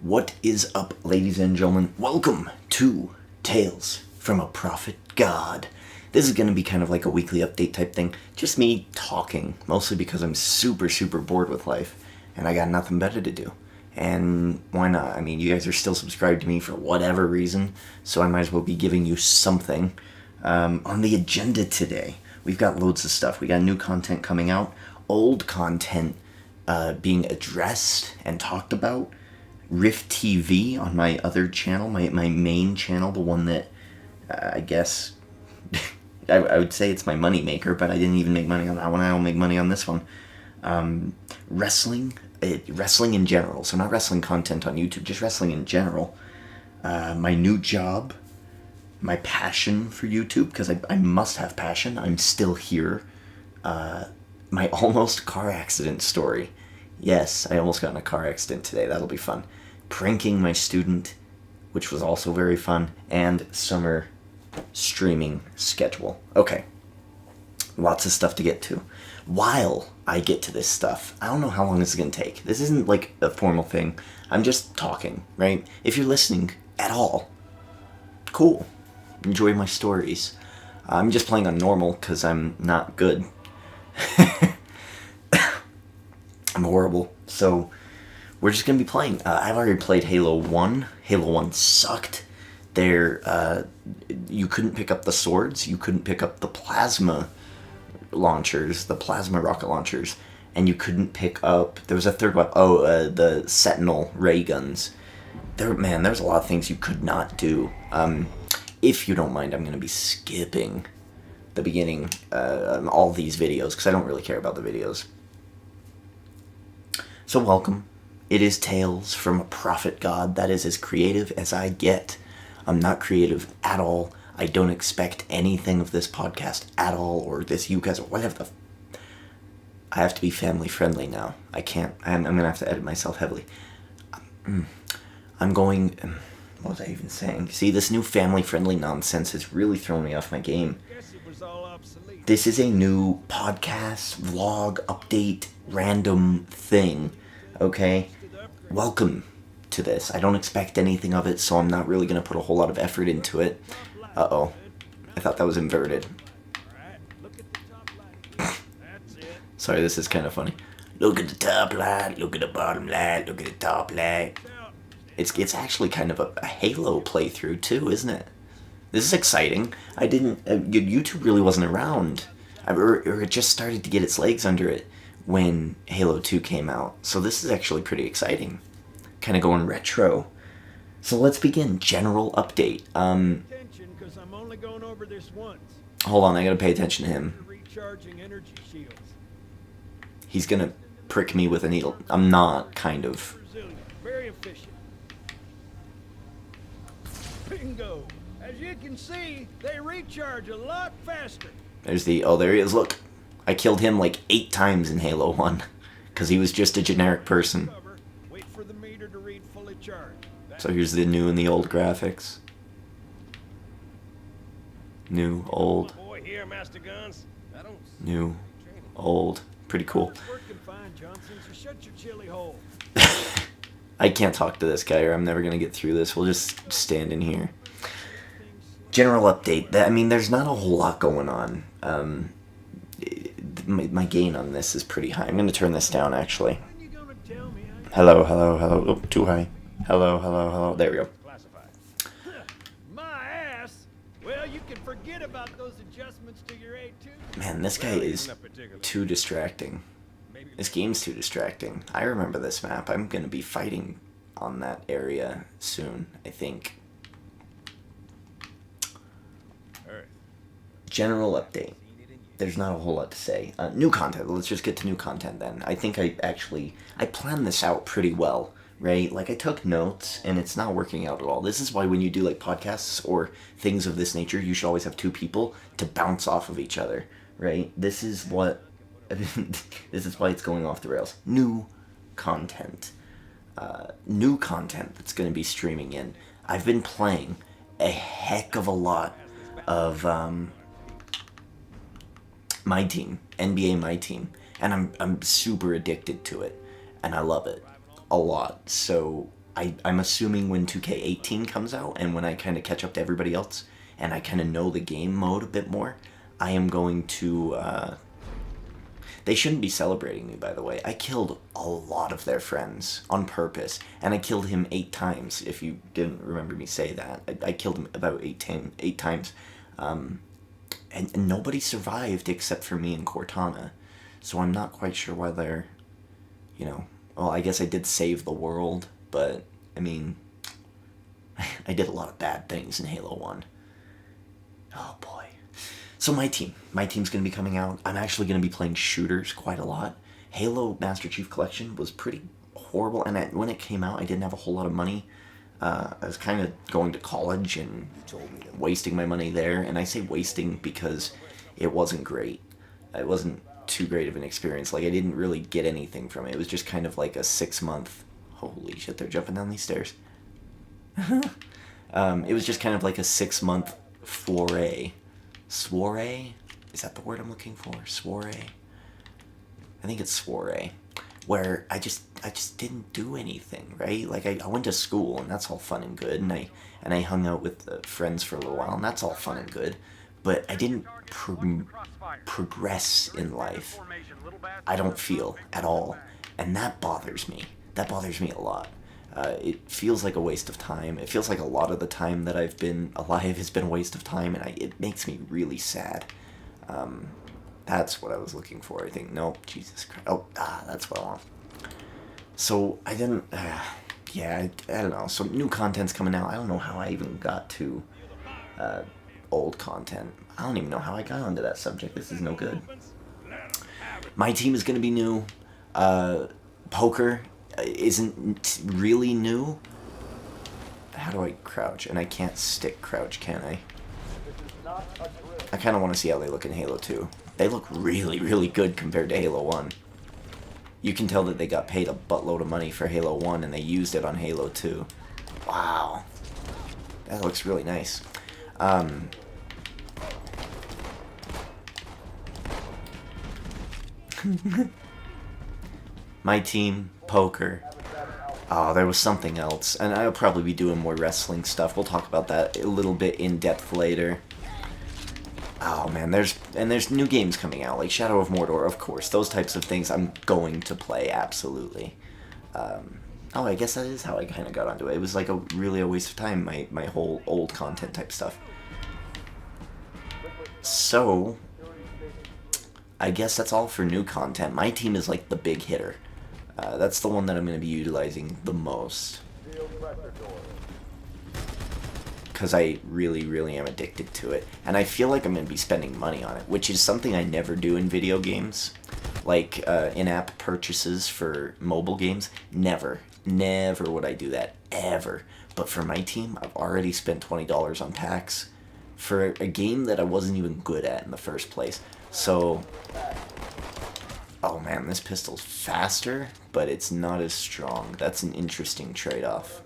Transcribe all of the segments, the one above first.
What is up, ladies and gentlemen? Welcome to Tales from a Prophet God. This is going to be kind of like a weekly update type thing. Just me talking, mostly because I'm super bored with life, and I got nothing better to do. And why not? I mean, you guys are still subscribed to me for whatever reason, so I might as well be giving you something. On the agenda today, we've got loads of stuff. We got new content coming out, old content being addressed and talked about. Rift TV on my other channel, my main channel, the one that I guess I would say it's my money maker, but I didn't even make money on that one. I don't make money on this one. Wrestling in general, so not wrestling content on YouTube, just wrestling in general. My new job, my passion for YouTube, because I must have passion. I'm still here. My almost car accident story. Yes, I almost got in a car accident today. That'll be fun. Pranking my student, which was also very fun. And summer streaming schedule. Okay. Lots of stuff to get to. While I get to this stuff, I don't know how long this is going to take. This isn't like a formal thing. I'm just talking, right? If you're listening at all, cool. Enjoy my stories. I'm just playing on normal because I'm not good. I'm horrible. So we're just going to be playing. I've already played Halo 1. Halo 1 sucked. You couldn't pick up the swords. You couldn't pick up the plasma launchers, the plasma rocket launchers. And you couldn't pick up... There was a third weapon. The Sentinel ray guns. There's a lot of things you could not do. If you don't mind, I'm going to be skipping the beginning all these videos because I don't really care about the videos. So welcome. It is Tales from a Prophet God. That is as creative as I get. I'm not creative at all. I don't expect anything of this podcast at all, or this you guys, or whatever I have to be family friendly now. I can't. I'm going to have to edit myself heavily. I'm going... What was I even saying? See, this new family friendly nonsense has really thrown me off my game. This is a new podcast, vlog, update, random thing, okay? Welcome to this. I don't expect anything of it, so I'm not really going to put a whole lot of effort into it. Uh-oh. I thought that was inverted. Sorry, this is kind of funny. Look at the top light, look at the bottom light, look at the top light. It's actually kind of a Halo playthrough, too, isn't it? This is exciting. YouTube really wasn't around. Or it just started to get its legs under it when Halo 2 came out. So this is actually pretty exciting. Kind of going retro. So let's begin. General update. Hold on, I gotta pay attention to him. He's gonna prick me with a needle. I'm not, kind of. Very efficient. Bingo! As you can see, they recharge a lot faster. There he is, look. I killed him like 8 times in Halo 1. Because he was just a generic person. Wait for the meter to read fully charged. So here's the new and the old graphics. New, old. New, old. Pretty cool. I can't talk to this guy or I'm never going to get through this. We'll just stand in here. General update. There's not a whole lot going on. My gain on this is pretty high. I'm going to turn this down, actually. Hello. Oh, too high. Hello. There we go. My ass. Well, you can forget about those adjustments to your A2. Man, this guy is too distracting. This game's too distracting. I remember this map. I'm going to be fighting on that area soon, I think. General update. There's not a whole lot to say. New content. Let's just get to new content then. I think I planned this out pretty well, right? Like, I took notes, and it's not working out at all. This is why when you do, like, podcasts or things of this nature, you should always have 2 people to bounce off of each other, right? This is why it's going off the rails. New content. New content that's going to be streaming in. I've been playing a heck of a lot of My Team, NBA My Team, and I'm super addicted to it, and I love it a lot. So I'm assuming when 2K18 comes out and when I kind of catch up to everybody else and I kind of know the game mode a bit more, I am going to, they shouldn't be celebrating me, by the way. I killed a lot of their friends on purpose, and I killed him 8 times, if you didn't remember me say that. I killed him about 8 times, and nobody survived except for me and Cortana, so I'm not quite sure why they're, you know, well, I guess I did save the world, but, I mean, I did a lot of bad things in Halo 1. Oh boy. So my team's going to be coming out. I'm actually going to be playing shooters quite a lot. Halo Master Chief Collection was pretty horrible, and when it came out, I didn't have a whole lot of money. I was kind of going to college and wasting my money there, and I say wasting because it wasn't great. It wasn't too great of an experience. Like, I didn't really get anything from it. It was just kind of like a 6-month... Holy shit, they're jumping down these stairs. It was just kind of like a 6-month foray. Soiree? Is that the word I'm looking for? Soiree? I think it's soiree. Where I just didn't do anything, right? Like, I went to school, and that's all fun and good, and I hung out with friends for a little while, and that's all fun and good, but I didn't progress in life. I don't feel at all, and that bothers me. That bothers me a lot. It feels like a waste of time. It feels like a lot of the time that I've been alive has been a waste of time, and it makes me really sad. That's what I was looking for, I think. No, Jesus Christ. Oh, that's what I want. So, I didn't... yeah, I don't know. So, new content's coming out. I don't know how I even got to old content. I don't even know how I got onto that subject. This is no good. My team is going to be new. Poker isn't really new. How do I crouch? And I can't stick crouch, can I? I kind of want to see how they look in Halo 2. They look really, really good compared to Halo 1. You can tell that they got paid a buttload of money for Halo 1 and they used it on Halo 2. Wow. That looks really nice. My team, poker. Oh, there was something else. And I'll probably be doing more wrestling stuff. We'll talk about that a little bit in depth later. Oh man, there's new games coming out, like Shadow of Mordor, of course. Those types of things I'm going to play, absolutely. Oh, I guess that is how I kind of got onto it. It was like really a waste of time, my whole old content type stuff. So, I guess that's all for new content. My team is like the big hitter. That's the one that I'm going to be utilizing the most. Because I really, really am addicted to it. And I feel like I'm going to be spending money on it, which is something I never do in video games. Like, in-app purchases for mobile games. Never. Never would I do that. Ever. But for my team, I've already spent $20 on packs for a game that I wasn't even good at in the first place. So... Oh man, this pistol's faster, but it's not as strong. That's an interesting trade-off.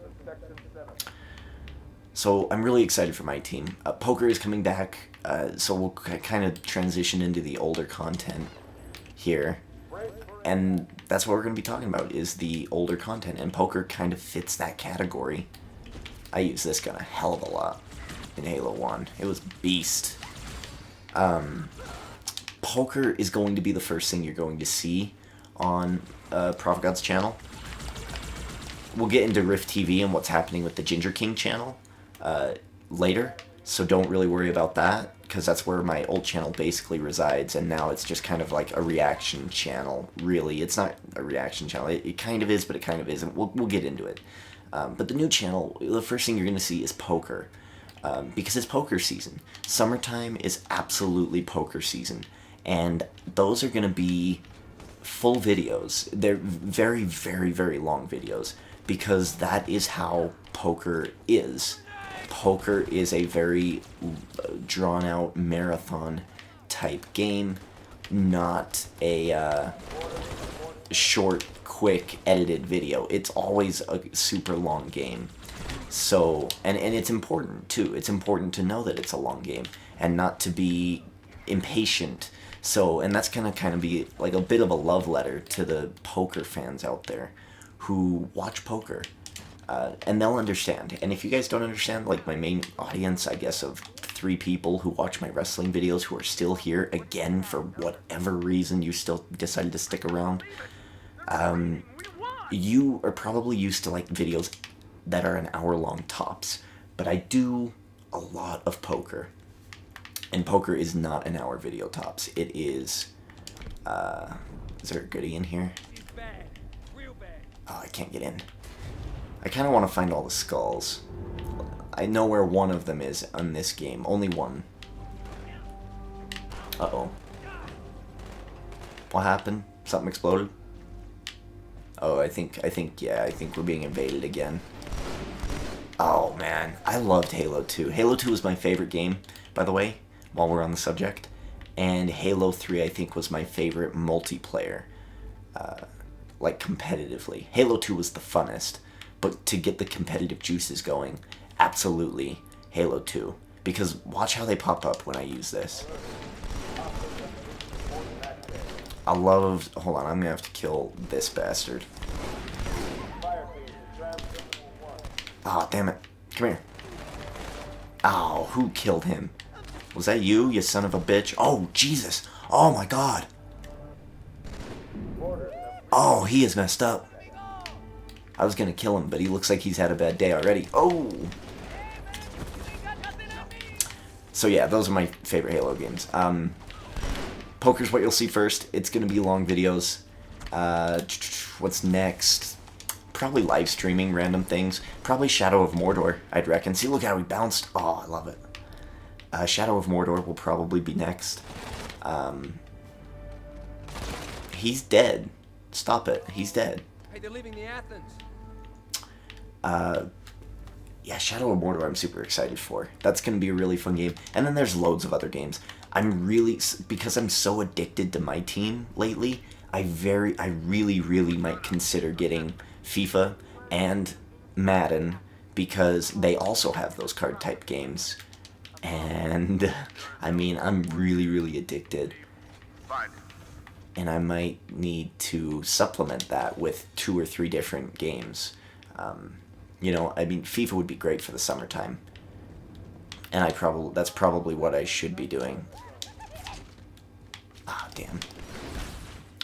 So I'm really excited for my team. Poker is coming back, so we'll kind of transition into the older content here. And that's what we're going to be talking about, is the older content. And poker kind of fits that category. I use this gun a hell of a lot in Halo 1. It was beast. Poker is going to be the first thing you're going to see on Prophet God's channel. We'll get into Rift TV and what's happening with the Ginger King channel later, so don't really worry about that, because that's where my old channel basically resides, and now it's just kind of like a reaction channel, really. It's not a reaction channel. It kind of is, but it kind of isn't. We'll get into it. But the new channel, the first thing you're going to see is poker, because it's poker season. Summertime is absolutely poker season. And those are going to be full videos. They're very, very, very long videos, because that is how poker is. Poker is a very drawn-out marathon type game, not a short, quick, edited video. It's always a super long game. So, and it's important, too. It's important to know that it's a long game, and not to be impatient. So, and that's gonna kind of be like a bit of a love letter to the poker fans out there who watch poker. and they'll understand. And if you guys don't understand, like my main audience, I guess, of 3 people who watch my wrestling videos who are still here, again, for whatever reason you still decided to stick around, you are probably used to like videos that are an hour long tops. But I do a lot of poker. And poker is not an hour video tops. It is, is there a goodie in here? He's bad. Real bad. Oh, I can't get in. I kind of want to find all the skulls. I know where one of them is on this game. Only one. Uh-oh. What happened? Something exploded? Oh, I think we're being invaded again. Oh, man. I loved Halo 2. Halo 2 was my favorite game, by the way, while we're on the subject. And Halo 3, I think, was my favorite multiplayer, like, competitively. Halo 2 was the funnest, but to get the competitive juices going, absolutely Halo 2. Because watch how they pop up when I use this. I love... Hold on, I'm gonna have to kill this bastard. Ah, oh, damn it. Come here. Oh, who killed him? Was that you, you son of a bitch? Oh, Jesus. Oh, my God. Oh, he is messed up. I was gonna kill him, but he looks like he's had a bad day already. Oh! So yeah, those are my favorite Halo games. Poker's what you'll see first. It's gonna be long videos. What's next? Probably live streaming random things. Probably Shadow of Mordor, I'd reckon. See, look how he bounced. Oh, I love it. Shadow of Mordor will probably be next. He's dead. Stop it. He's dead. Hey, they're leaving the Athens. Yeah, Shadow of Mordor I'm super excited for. That's going to be a really fun game. And then there's loads of other games. I'm really, because I'm so addicted to my team lately, I really might consider getting FIFA and Madden, because they also have those card type games. And, I mean, I'm really addicted. And I might need to supplement that with 2 or 3 different games. You know, I mean, FIFA would be great for the summertime. And that's probably what I should be doing. Ah, damn.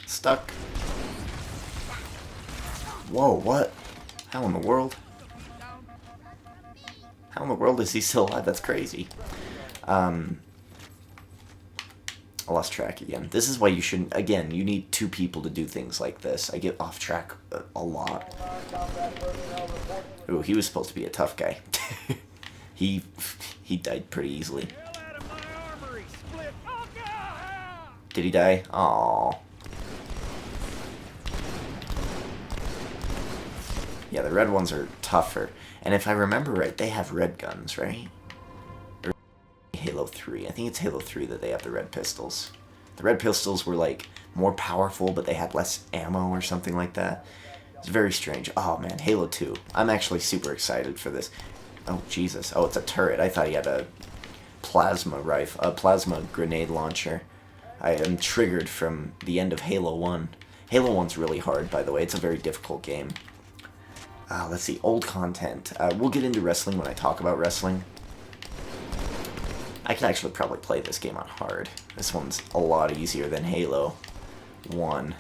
Stuck. Whoa, what? How in the world? How in the world is he still alive? That's crazy. I lost track again. This is why you shouldn't... Again, you need 2 people to do things like this. I get off track a lot. Ooh, he was supposed to be a tough guy. He died pretty easily. Did he die? Aww. Yeah, the red ones are tougher. And if I remember right, they have red guns, right? Or Halo 3. I think it's Halo 3 that they have the red pistols. The red pistols were, like, more powerful, but they had less ammo or something like that. It's very strange. Oh, man, Halo 2. I'm actually super excited for this. Oh, Jesus. Oh, it's a turret. I thought he had a plasma rifle, a plasma grenade launcher. I am triggered from the end of Halo 1. Halo 1's really hard, by the way. It's a very difficult game. Let's see, old content. We'll get into wrestling when I talk about wrestling. I can actually probably play this game on hard. This one's a lot easier than Halo 1.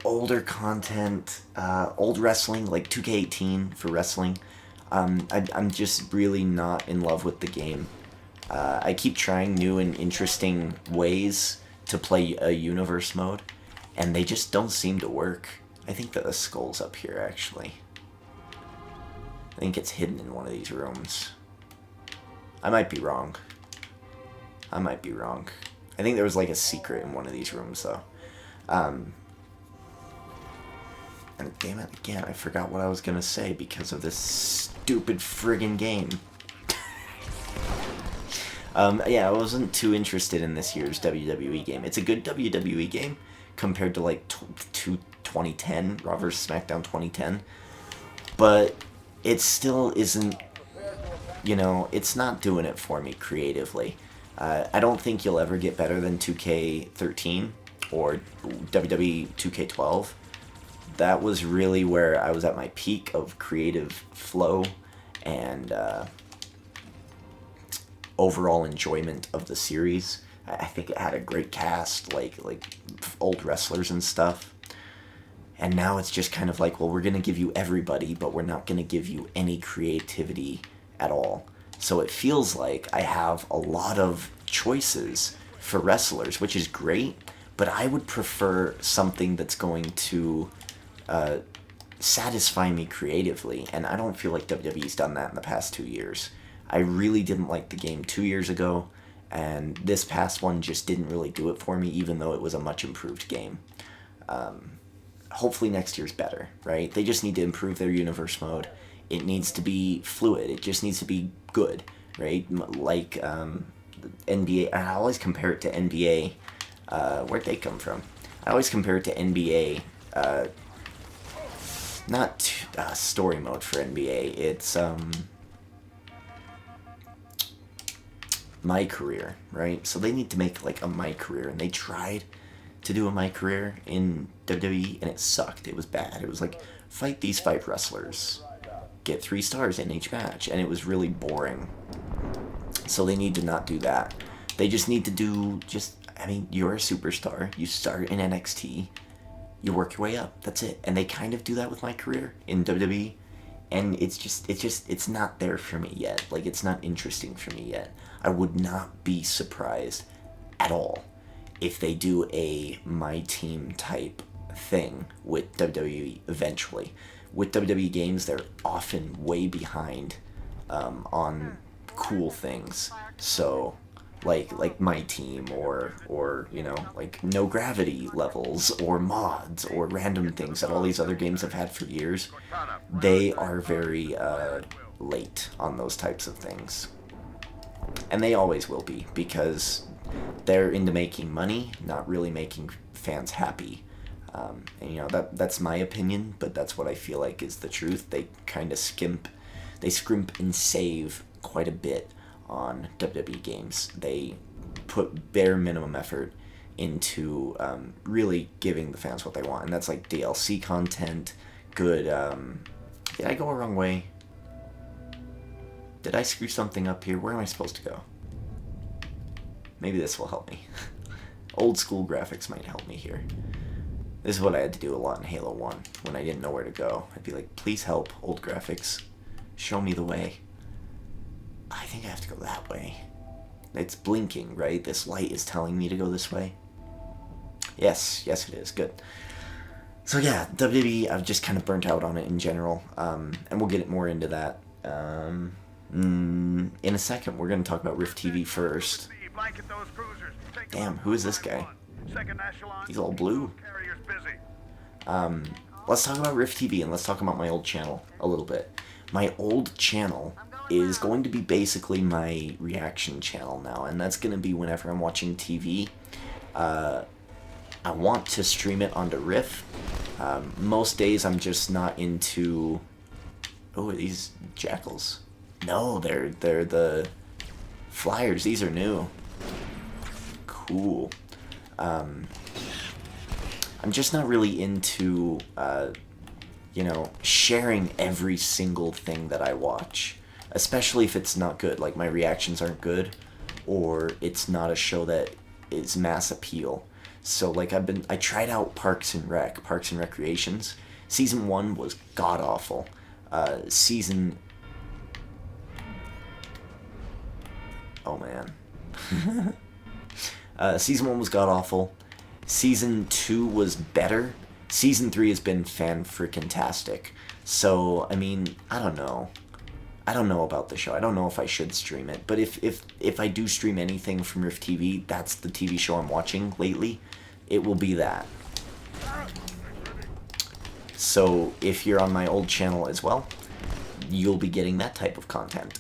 Older content, old wrestling, like 2K18 for wrestling. I'm just really not in love with the game. I keep trying new and interesting ways to play a universe mode, and they just don't seem to work. I think the skull's up here, actually. I think it's hidden in one of these rooms. I might be wrong. I might be wrong. I think there was like a secret in one of these rooms, though. And damn it, again, I forgot what I was gonna say because of this stupid friggin' game. Yeah, I wasn't too interested in this year's WWE game. It's a good WWE game compared to like 2010, Raw vs. SmackDown 2010. But it still isn't, you know, it's not doing it for me creatively. I don't think you'll ever get better than 2K13 or WWE 2K12. that was really where I was at my peak of creative flow and overall enjoyment of the series. I think it had a great cast, like old wrestlers and stuff. And now it's just kind of like, well, we're going to give you everybody, but we're not going to give you any creativity at all. So it feels like I have a lot of choices for wrestlers, which is great, but I would prefer something that's going to satisfy me creatively, and I don't feel like WWE's done that in the past 2 years. I really didn't like the game 2 years ago, and this past one just didn't really do it for me, even though it was a much improved game. Hopefully next year's better, right? They just need to improve their universe mode. It needs to be fluid. It just needs to be good, right? Like NBA, I always compare it to NBA. Where'd they come from? I always compare it to NBA. Not story mode for NBA. It's My Career, right? So they need to make like a My Career, and they tried to do a My Career in WWE, and it sucked. It was bad. It was like, fight these 5 wrestlers, get 3 stars in each match, and it was really boring. So they need to not do that. They just need to do you're a superstar. You start in NXT, you work your way up. That's it. And they kind of do that with My Career in WWE, and it's not there for me yet. Like, it's not interesting for me yet. I would not be surprised at all if they do a My Team type thing with WWE eventually. With WWE games, they're often way behind on cool things. So like My Team or like no gravity levels or mods or random things that all these other games have had for years, they are very late on those types of things. And they always will be, because they're into making money, not really making fans happy. And that's my opinion, but that's what I feel like is the truth. They kind of scrimp and save quite a bit on WWE games. They put bare minimum effort into really giving the fans what they want, and that's like DLC content, good. Did I go a wrong way? Did I screw something up here? Where am I supposed to go? Maybe this will help me. Old school graphics might help me here. This is what I had to do a lot in Halo 1 when I didn't know where to go. I'd be like, please help, old graphics. Show me the way. I think I have to go that way. It's blinking, right? This light is telling me to go this way. Yes it is. Good. So yeah, WWE, I've just kind of burnt out on it in general. And we'll get more into that in a second. We're going to talk about Rift TV first. Damn, who is this guy? He's all blue. Let's talk about Rift TV, and let's talk about my old channel a little bit. My old channel is going to be basically my reaction channel now, and that's going to be whenever I'm watching TV. I want to stream it onto Rift. Most days I'm just not into... Oh, are these jackals? No, they're the flyers. These are new. Cool. I'm just not really into, sharing every single thing that I watch, especially if it's not good, like my reactions aren't good, or it's not a show that is mass appeal. So, like, I tried out Parks and Recreations. Season 1 was god-awful. Oh, man. Season 1 was god-awful. Season 2 was better. Season 3 has been fan-freaking-tastic. So, I mean, I don't know. I don't know about the show. I don't know if I should stream it. But if I do stream anything from Rift TV, that's the TV show I'm watching lately. It will be that. So, if you're on my old channel as well, you'll be getting that type of content.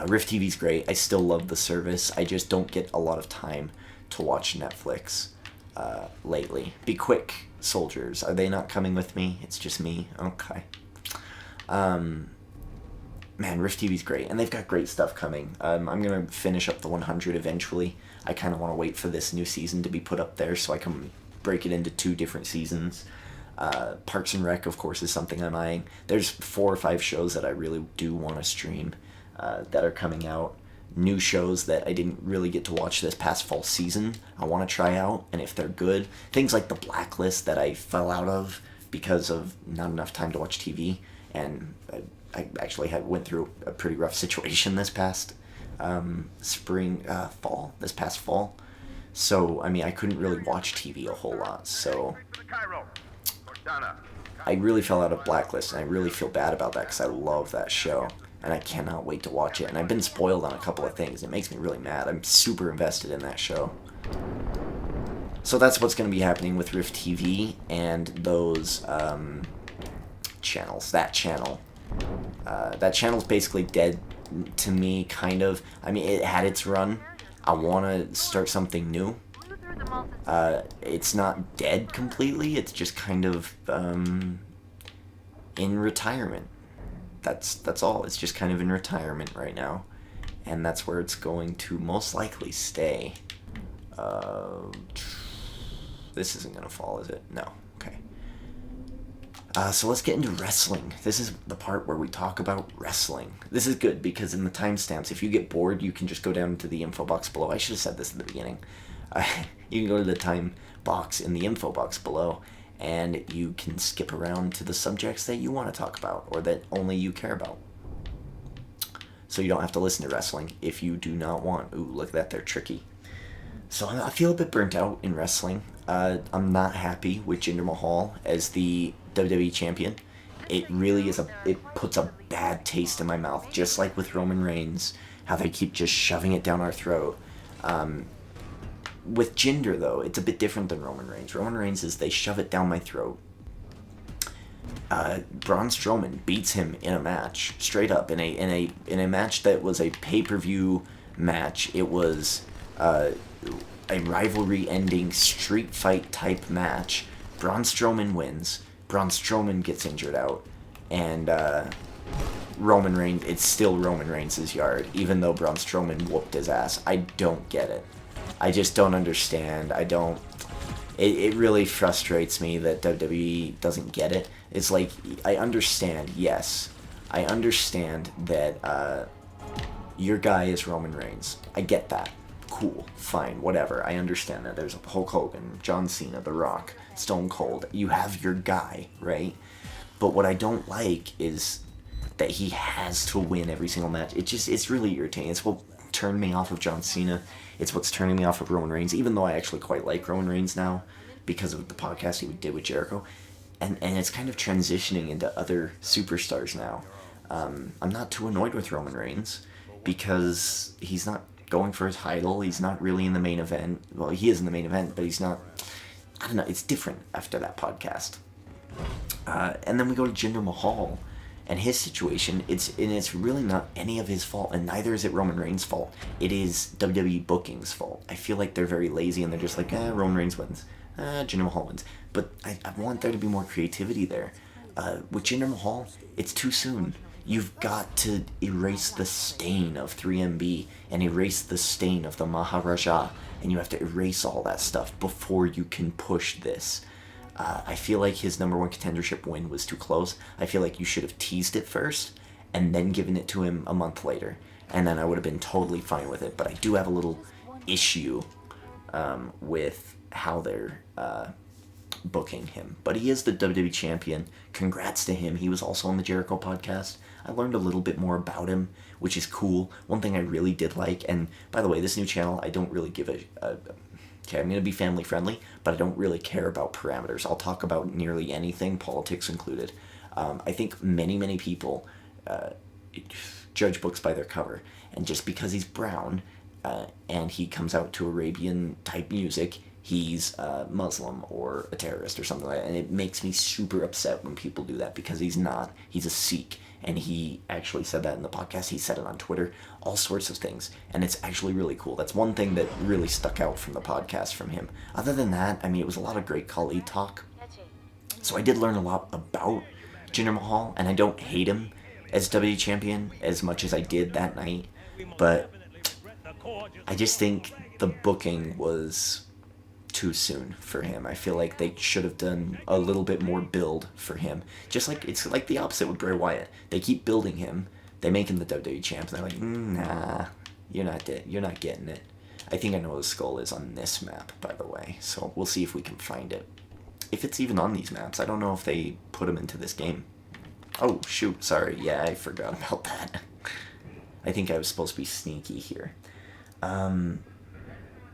Rift TV's great. I still love the service. I just don't get a lot of time to watch Netflix lately. Be quick, soldiers. Are they not coming with me? It's just me? Okay. Man, Rift TV's great, and they've got great stuff coming. I'm going to finish up the 100 eventually. I kind of want to wait for this new season to be put up there so I can break it into 2 different seasons. Parks and Rec, of course, is something I'm eyeing. There's 4 or 5 shows that I really do want to stream that are coming out. New shows that I didn't really get to watch this past fall season, I want to try out, and if they're good. Things like The Blacklist that I fell out of because of not enough time to watch TV, and I actually went through a pretty rough situation this past this past fall. So, I mean, I couldn't really watch TV a whole lot, so I really fell out of Blacklist, and I really feel bad about that because I love that show, and I cannot wait to watch it. And I've been spoiled on a couple of things. It makes me really mad. I'm super invested in that show. So that's what's going to be happening with Rift TV and those channels. That channel. That channel's basically dead to me, kind of. I mean, it had its run. I want to start something new. It's not dead completely. It's just kind of in retirement. That's all. It's just kind of in retirement right now, and that's where it's going to most likely stay. This isn't gonna fall, is it? No. Okay. So let's get into wrestling. This is the part where we talk about wrestling. This is good because in the timestamps, if you get bored, you can just go down to the info box below. I should have said this at the beginning. You can go to the time box in the info box below, and you can skip around to the subjects that you want to talk about or that only you care about. So you don't have to listen to wrestling if you do not want. Ooh, look at that, they're tricky. So I feel a bit burnt out in wrestling. I'm not happy with Jinder Mahal as the WWE champion. It really is it puts a bad taste in my mouth, just like with Roman Reigns, how they keep just shoving it down our throat. With Jinder, though, it's a bit different than Roman Reigns. Roman Reigns is they shove it down my throat. Braun Strowman beats him in a match, straight up, in a match that was a pay-per-view match. It was a rivalry-ending street fight type match. Braun Strowman wins. Braun Strowman gets injured out, and Roman Reigns. It's still Roman Reigns' yard, even though Braun Strowman whooped his ass. I don't get it. I just don't understand. It really frustrates me that WWE doesn't get it. It's like, I understand, yes. I understand that your guy is Roman Reigns. I get that. Cool, fine, whatever. I understand that. There's Hulk Hogan, John Cena, The Rock, Stone Cold. You have your guy, right? But what I don't like is that he has to win every single match. It's really irritating. It's what turned me off of John Cena. It's what's turning me off of Roman Reigns, even though I actually quite like Roman Reigns now because of the podcast he did with Jericho. And it's kind of transitioning into other superstars now. I'm not too annoyed with Roman Reigns because he's not going for his title. He's not really in the main event. Well, he is in the main event, but he's not. I don't know. It's different after that podcast. And then we go to Jinder Mahal and his situation. It's really not any of his fault, and neither is it Roman Reigns' fault. It is WWE booking's fault. I feel like they're very lazy and they're just like, Roman Reigns wins. Jinder Mahal wins. But I want there to be more creativity there. With Jinder Mahal, it's too soon. You've got to erase the stain of 3MB and erase the stain of the Maharaja, and you have to erase all that stuff before you can push this. I feel like his number 1 contendership win was too close. I feel like you should have teased it first and then given it to him a month later, and then I would have been totally fine with it. But I do have a little issue with how they're booking him. But he is the WWE champion. Congrats to him. He was also on the Jericho podcast. I learned a little bit more about him, which is cool. One thing I really did like, and by the way, this new channel, I don't really give okay, I'm going to be family friendly, but I don't really care about parameters. I'll talk about nearly anything, politics included. I think many people judge books by their cover, and just because he's brown and he comes out to Arabian type music, he's Muslim or a terrorist or something like that. And it makes me super upset when people do that, because he's not. He's a Sikh. And he actually said that in the podcast. He said it on Twitter, all sorts of things. And it's actually really cool. That's one thing that really stuck out from the podcast from him. Other than that, I mean, it was a lot of great Khali talk. So I did learn a lot about Jinder Mahal, and I don't hate him as WWE champion as much as I did that night. But I just think the booking was too soon for him. I feel like they should have done a little bit more build for him. Just like, it's like the opposite with Bray Wyatt. They keep building him, they make him the WWE champ, and they're like, nah, you're not getting it. I think I know what the skull is on this map, by the way, so we'll see if we can find it. If it's even on these maps. I don't know if they put them into this game. Oh, shoot, sorry. Yeah, I forgot about that. I think I was supposed to be sneaky here.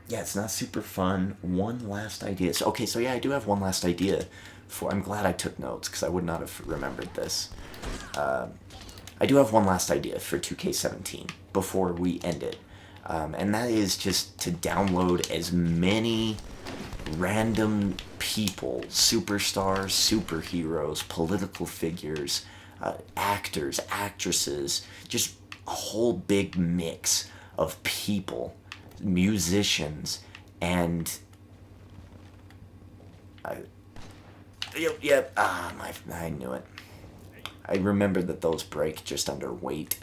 Yeah, it's not super fun. One last idea. So, okay, so yeah, I do have one last idea. I'm glad I took notes, because I would not have remembered this. I do have one last idea for 2K17 before we end it. And that is just to download as many random people, superstars, superheroes, political figures, actors, actresses, just a whole big mix of people, musicians, and I knew it. I remembered that those break just under weight,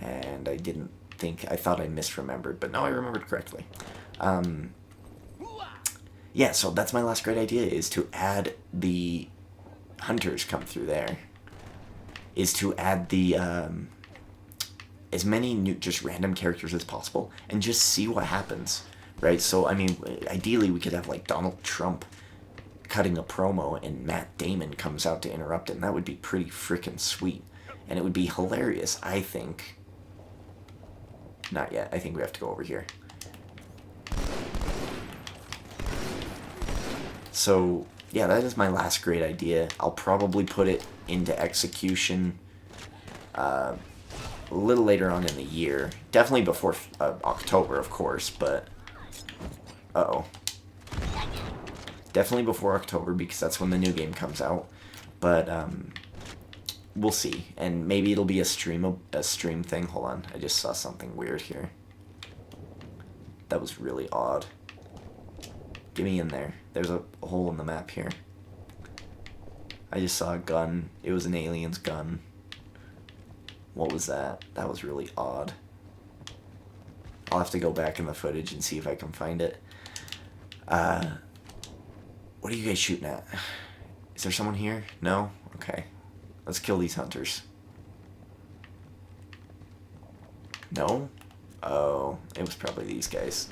and I thought I misremembered, but no, I remembered correctly. Yeah, so that's my last great idea, is to add the hunters come through there. Is to add the, as many new, just random characters as possible, and just see what happens, right? So, I mean, ideally we could have, like, Donald Trump cutting a promo, and Matt Damon comes out to interrupt it, and that would be pretty freaking sweet. And it would be hilarious, I think. Not yet, I think we have to go over here. So, yeah, that is my last great idea. I'll probably put it into execution a little later on in the year. Definitely before October, of course, but... Uh-oh. Definitely before October, because that's when the new game comes out. But, we'll see. And maybe it'll be a stream thing. Hold on, I just saw something weird here. That was really odd. Get me in there. There's a hole in the map here. I just saw a gun. It was an alien's gun. What was that? That was really odd. I'll have to go back in the footage and see if I can find it. What are you guys shooting at? Is there someone here? No? Okay. Let's kill these hunters. No? Oh, it was probably these guys.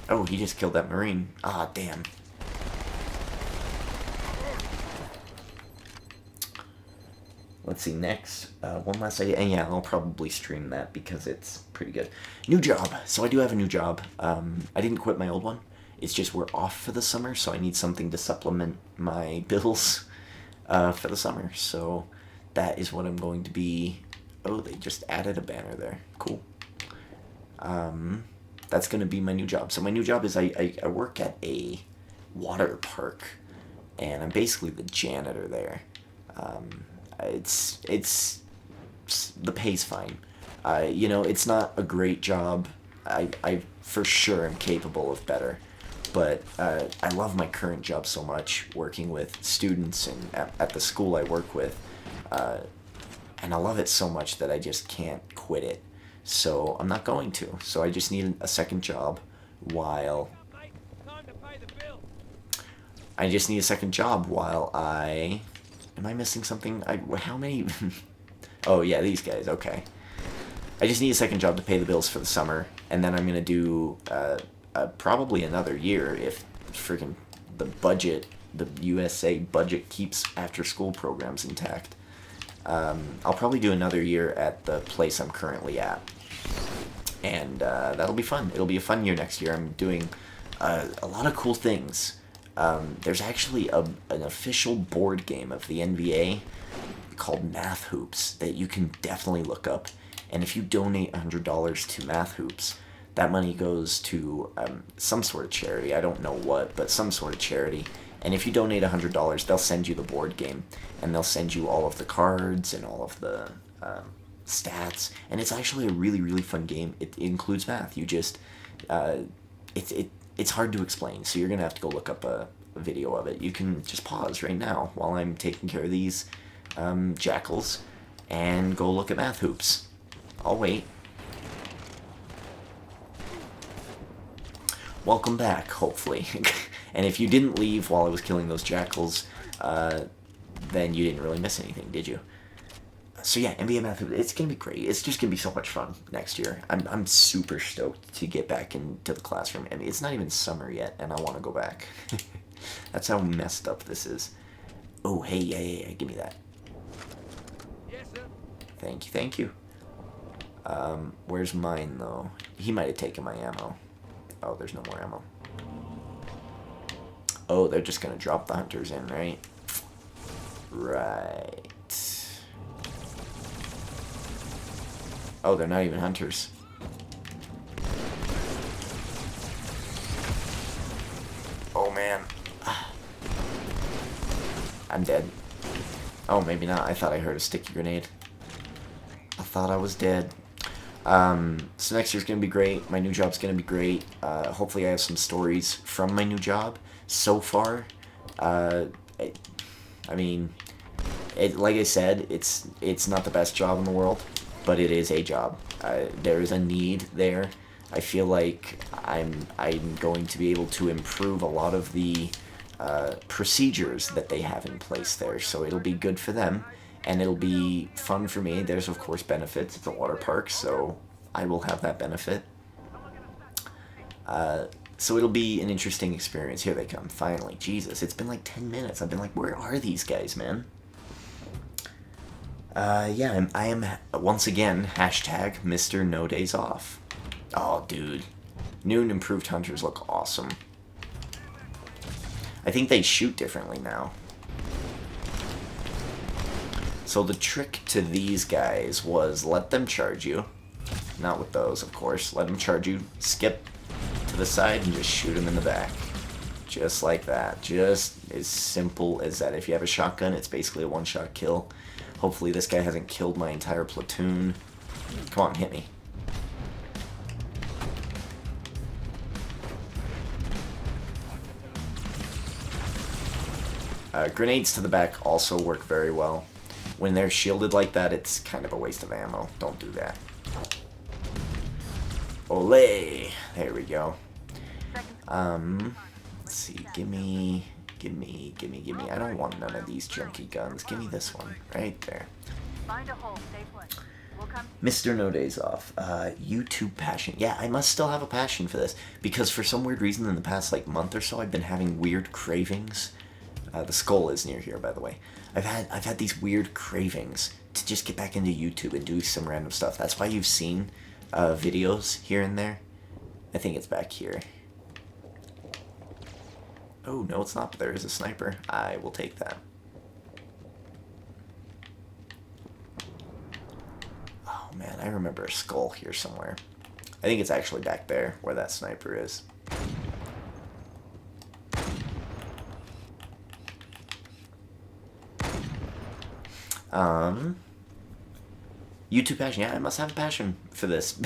Oh, he just killed that Marine. Ah, damn. Let's see, next. One last idea. And yeah, I'll probably stream that because it's pretty good. New job. So I do have a new job. I didn't quit my old one. It's just we're off for the summer, so I need something to supplement my bills for the summer. So that is what I'm going to be... Oh, they just added a banner there. Cool. That's going to be my new job. So my new job is I work at a water park, and I'm basically the janitor there. It's the pay's fine. You know, it's not a great job. I for sure am capable of better. But I love my current job so much, working with students and at the school I work with. And I love it so much that I just can't quit it. So I'm not going to. So I just need a second job while... I just need a second job while I... Am I missing something? How many... Oh, yeah, these guys. Okay. I just need a second job to pay the bills for the summer. And then I'm going to do probably another year if freaking the budget, the USA budget keeps after-school programs intact. I'll probably do another year at the place I'm currently at. And that'll be fun. It'll be a fun year next year. I'm doing a lot of cool things. There's actually an official board game of the NBA called Math Hoops that you can definitely look up. And if you donate $100 to Math Hoops, that money goes to some sort of charity. I don't know what, but some sort of charity. And if you donate $100, they'll send you the board game. And they'll send you all of the cards and all of the stats. And it's actually a really, really fun game. It includes math. You just... It's hard to explain, so you're going to have to go look up a video of it. You can just pause right now while I'm taking care of these jackals and go look at Math Hoops. I'll wait. welcome back, hopefully. And if you didn't leave while I was killing those jackals, then you didn't really miss anything, did you? So yeah, NBA Math, it's gonna be great. It's just gonna be so much fun next year. I'm super stoked to get back into the classroom. I mean, it's not even summer yet, and I want to go back. That's how messed up this is. Oh, hey, yeah, give me that. Yes, sir. Thank you, thank you. Where's mine, though? He might have taken my ammo. Oh, there's no more ammo. Oh, they're just gonna drop the hunters in, right? Right. Oh, they're not even hunters. Oh, man. I'm dead. Oh, maybe not. I thought I heard a sticky grenade. I thought I was dead. So next year's going to be great. My new job's going to be great. Hopefully I have some stories from my new job. So far, I mean, like I said, it's not the best job in the world, but it is a job. There is a need there. I feel like I'm going to be able to improve a lot of the procedures that they have in place there, so it'll be good for them, and it'll be fun for me. There's of course benefits. It's a water park, so I will have that benefit. So it'll be an interesting experience. Here they come, finally. Jesus, it's been like 10 minutes. I've been like, where are these guys, man? Yeah, I am once again, hashtag Mr. No Days Off. Oh, dude. New and improved hunters look awesome. I think they shoot differently now. So the trick to these guys was let them charge you. Not with those, of course. Let them charge you, skip to the side, and just shoot them in the back. Just like that. Just as simple as that. If you have a shotgun, it's basically a one-shot kill. Hopefully this guy hasn't killed my entire platoon. Come on, hit me. Grenades to the back also work very well. When they're shielded like that, it's kind of a waste of ammo. Don't do that. Olay! There we go. Let's see. Gimme. I don't want none of these junky guns. Give me this one. Right there. Find a hole, stay put. We'll come. Mr. No Days Off. YouTube passion. Yeah, I must still have a passion for this. Because for some weird reason in the past, like, month or so, I've been having weird cravings. The skull is near here, by the way. I've had these weird cravings to just get back into YouTube and do some random stuff. That's why you've seen videos here and there. I think it's back here. Oh, no, it's not, but there is a sniper. I will take that. Oh, man, I remember a skull here somewhere. I think it's actually back there where that sniper is. YouTube passion. Yeah, I must have a passion for this.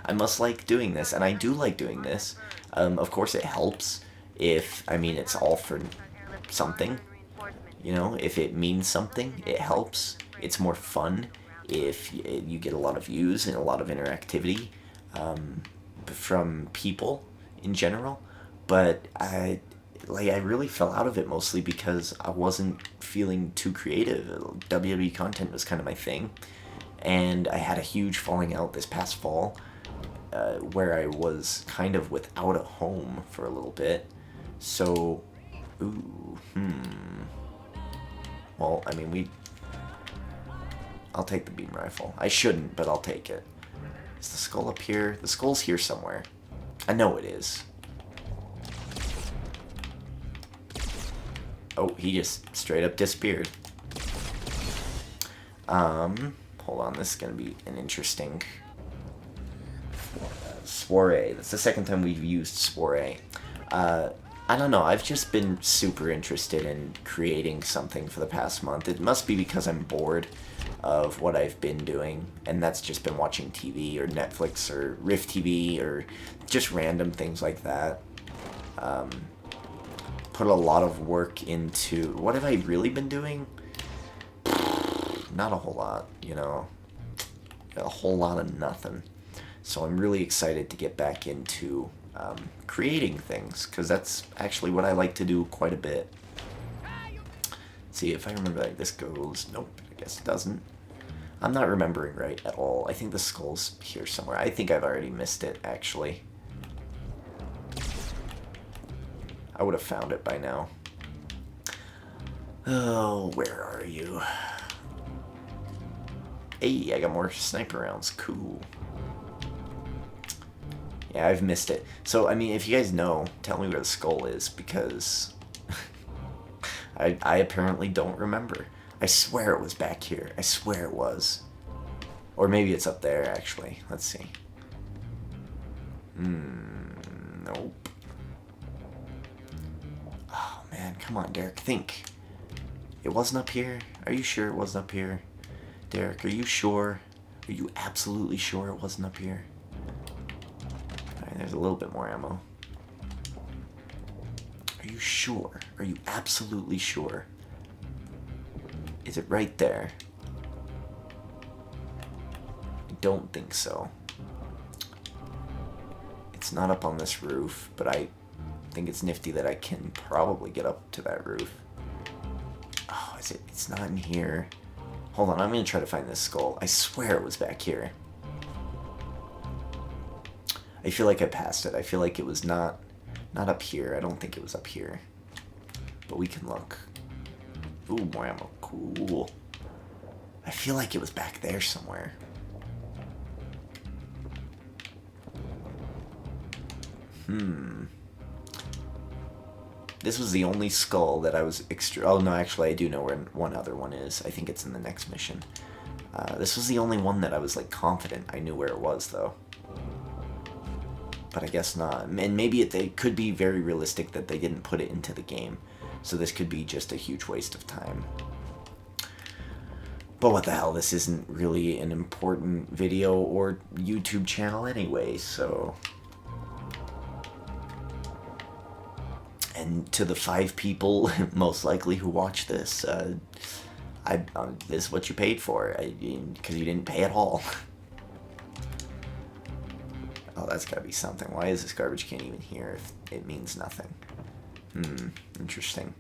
I must like doing this, and I do like doing this. Of course, it helps if, I mean, it's all for something. You know, if it means something, it helps. It's more fun if you get a lot of views and a lot of interactivity from people in general. But I really fell out of it mostly because I wasn't feeling too creative. WWE content was kind of my thing. And I had a huge falling out this past fall where I was kind of without a home for a little bit. So, well, I mean, I'll take the beam rifle. I shouldn't, but I'll take it. Is the skull up here? The skull's here somewhere. I know it is. Oh, he just straight up disappeared. Hold on, this is gonna be an interesting soiree. That's the second time we've used soiree. I don't know, I've just been super interested in creating something for the past month. It must be because I'm bored of what I've been doing, and that's just been watching TV or Netflix or Rift TV or just random things like that. Put a lot of work into... What have I really been doing? Not a whole lot, you know. A whole lot of nothing. So I'm really excited to get back into creating things, because that's actually what I like to do quite a bit. See if I remember that this goes. Nope, I guess it doesn't. I'm not remembering right at all. I think the skull's here somewhere. I think I've already missed it, actually. I would have found it by now. Oh, where are you? Hey, I got more sniper rounds. Cool. Yeah, I've missed it. So, I mean, if you guys know, tell me where the skull is, because I apparently don't remember. I swear it was back here. I swear it was. Or maybe it's up there, actually. Let's see. Nope. Oh, man. Come on, Derek. Think. It wasn't up here? Are you sure it wasn't up here? Derek, are you sure? Are you absolutely sure it wasn't up here? Alright, there's a little bit more ammo. Are you sure? Are you absolutely sure? Is it right there? I don't think so. It's not up on this roof, but I think it's nifty that I can probably get up to that roof. Oh, is it? It's not in here. Hold on, I'm gonna try to find this skull. I swear it was back here. I feel like I passed it. I feel like it was not up here. I don't think it was up here. But we can look. Ooh, more ammo. Cool. I feel like it was back there somewhere. This was the only skull that I was oh no, actually I do know where one other one is. I think it's in the next mission. This was the only one that I was like confident I knew where it was though. But I guess not. And maybe it could be very realistic that they didn't put it into the game. So this could be just a huge waste of time. But what the hell, this isn't really an important video or YouTube channel anyway, so... And to the 5 people, most likely, who watch this, this is what you paid for, because you didn't pay at all. Oh, that's gotta be something. Why is this garbage can even here if it means nothing? Interesting.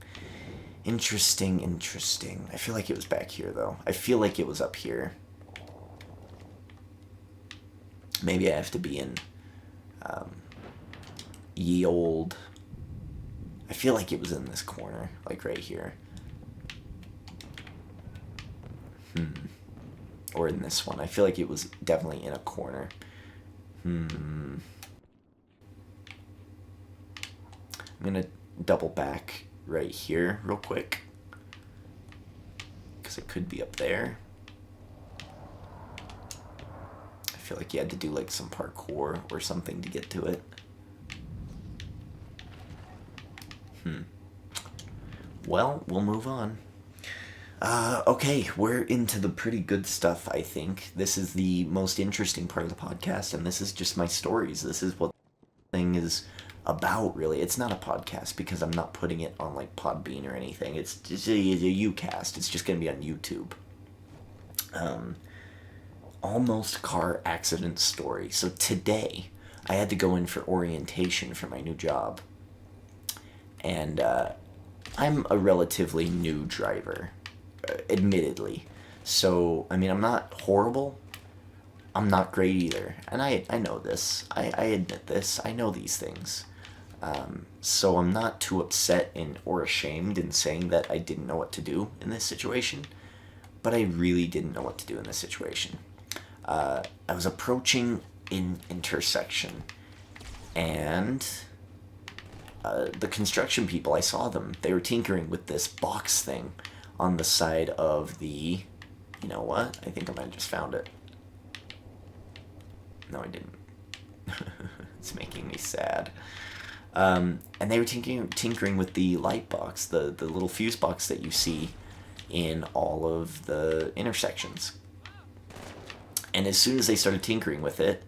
Interesting. I feel like it was back here, though. I feel like it was up here. Maybe I have to be in ye old... I feel like it was in this corner, like right here. Or in this one. I feel like it was definitely in a corner. I'm gonna double back right here real quick, because it could be up there. I feel like you had to do like some parkour or something to get to it. Well, we'll move on. Okay, we're into the pretty good stuff, I think. This is the most interesting part of the podcast, and this is just my stories. This is what the thing is about, really. It's not a podcast, because I'm not putting it on, like, Podbean or anything. It's just a Ucast. It's just going to be on YouTube. Almost car accident story. So today, I had to go in for orientation for my new job. And, I'm a relatively new driver, admittedly. So, I mean, I'm not horrible. I'm not great either. And I know this. I admit this. I know these things. So I'm not too upset or ashamed in saying that I didn't know what to do in this situation. But I really didn't know what to do in this situation. I was approaching an intersection. And... the construction people, I saw them. They were tinkering with this box thing on the side of the... You know what? I think I might have just found it. No, I didn't. It's making me sad. And they were tinkering with the light box, the little fuse box that you see in all of the intersections. And as soon as they started tinkering with it,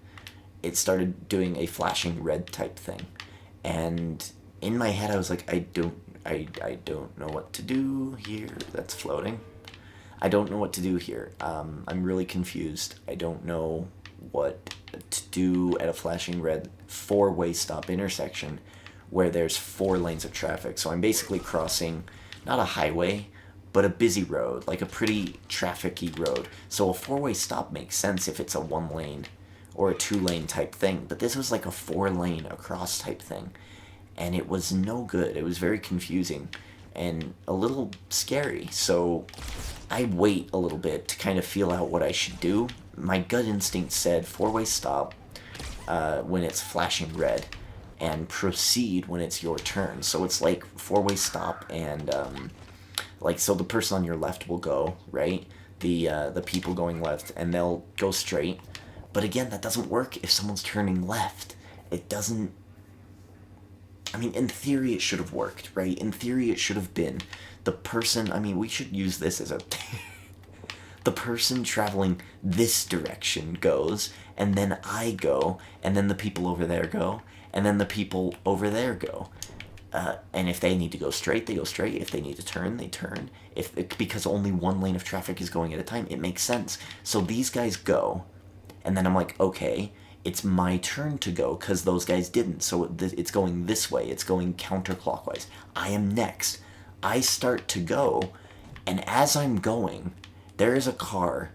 it started doing a flashing red type thing. And in my head, I was like, I don't know what to do here. That's floating. I don't know what to do here. I'm really confused. I don't know what do at a flashing red 4-way stop intersection where there's 4 lanes of traffic. So I'm basically crossing not a highway, but a busy road, like a pretty trafficy road. So a 4-way stop makes sense if it's a 1-lane or a 2-lane type thing. But this was like a 4-lane across type thing. And it was no good. It was very confusing and a little scary. So I wait a little bit to kind of feel out what I should do. My gut instinct said 4-way stop when it's flashing red, and proceed when it's your turn. So it's like 4-way stop, and like, so the person on your left will go right, the people going left, and they'll go straight. But again, that doesn't work if someone's turning left. It doesn't. I mean, in theory, it should have worked, right? In theory, it should have been the person. I mean, we should use this as a. The person traveling this direction goes, and then I go, and then the people over there go, and then the people over there go. And if they need to go straight, they go straight. If they need to turn, they turn. Because only 1 lane of traffic is going at a time, it makes sense. So these guys go, and then I'm like, okay, it's my turn to go because those guys didn't. So it's going this way. It's going counterclockwise. I am next. I start to go, and as I'm going, there is a car.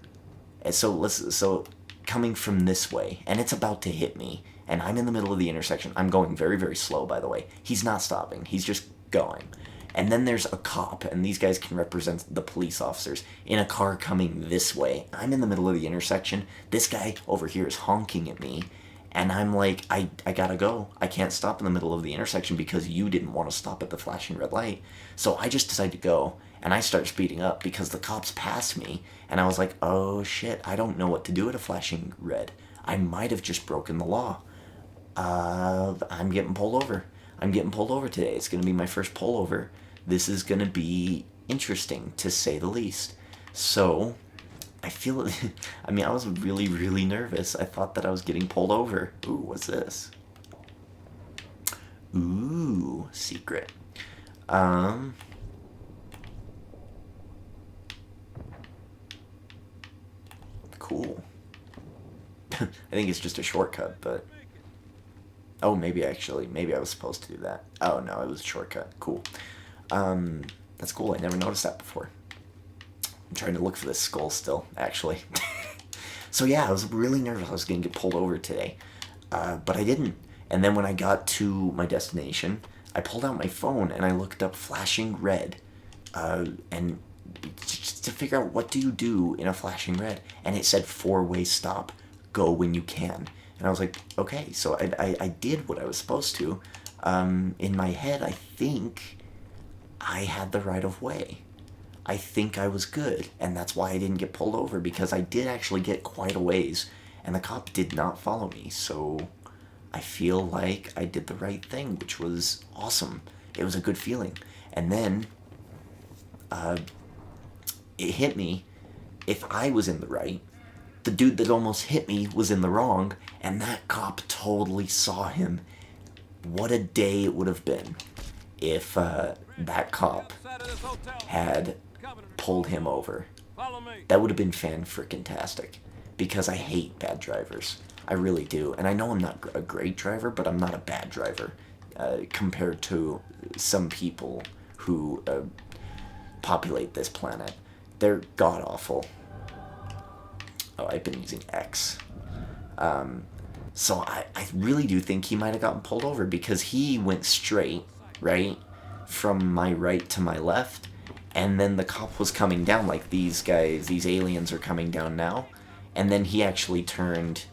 And so coming from this way, and it's about to hit me, and I'm in the middle of the intersection. I'm going very, very slow, by the way. He's not stopping. He's just going. And then there's a cop, and these guys can represent the police officers, in a car coming this way. I'm in the middle of the intersection. This guy over here is honking at me, and I'm like, I gotta go. I can't stop in the middle of the intersection because you didn't want to stop at the flashing red light. So I just decide to go, and I start speeding up because the cops passed me, and I was like, oh shit, I don't know what to do at a flashing red. I might have just broken the law. I'm getting pulled over. I'm getting pulled over today. It's going to be my first pullover. This is going to be interesting, to say the least. So, I feel... I mean, I was really, really nervous. I thought that I was getting pulled over. Ooh, what's this? Ooh, secret. Cool. I think it's just a shortcut, but... Oh, maybe I was supposed to do that. Oh, no, it was a shortcut. Cool. That's cool. I never noticed that before. I'm trying to look for this skull still, actually. So yeah, I was really nervous I was going to get pulled over today. But I didn't. And then when I got to my destination, I pulled out my phone and I looked up flashing red. And just to figure out what do you do in a flashing red. And it said 4-way stop. Go when you can. And I was like, okay, so I did what I was supposed to. In my head, I think I had the right of way. I think I was good, and that's why I didn't get pulled over, because I did actually get quite a ways, and the cop did not follow me, so I feel like I did the right thing, which was awesome. It was a good feeling. And then, it hit me. If I was in the right, the dude that almost hit me was in the wrong, and that cop totally saw him. What a day it would have been if that cop had pulled him over. That would have been fan-frickin-tastic, because I hate bad drivers. I really do. And I know I'm not a great driver, but I'm not a bad driver compared to some people who populate this planet. They're god-awful. Oh, I've been using X. So I really do think he might have gotten pulled over, because he went straight, right, from my right to my left, and then the cop was coming down, like these guys, these aliens are coming down now, and then he actually turned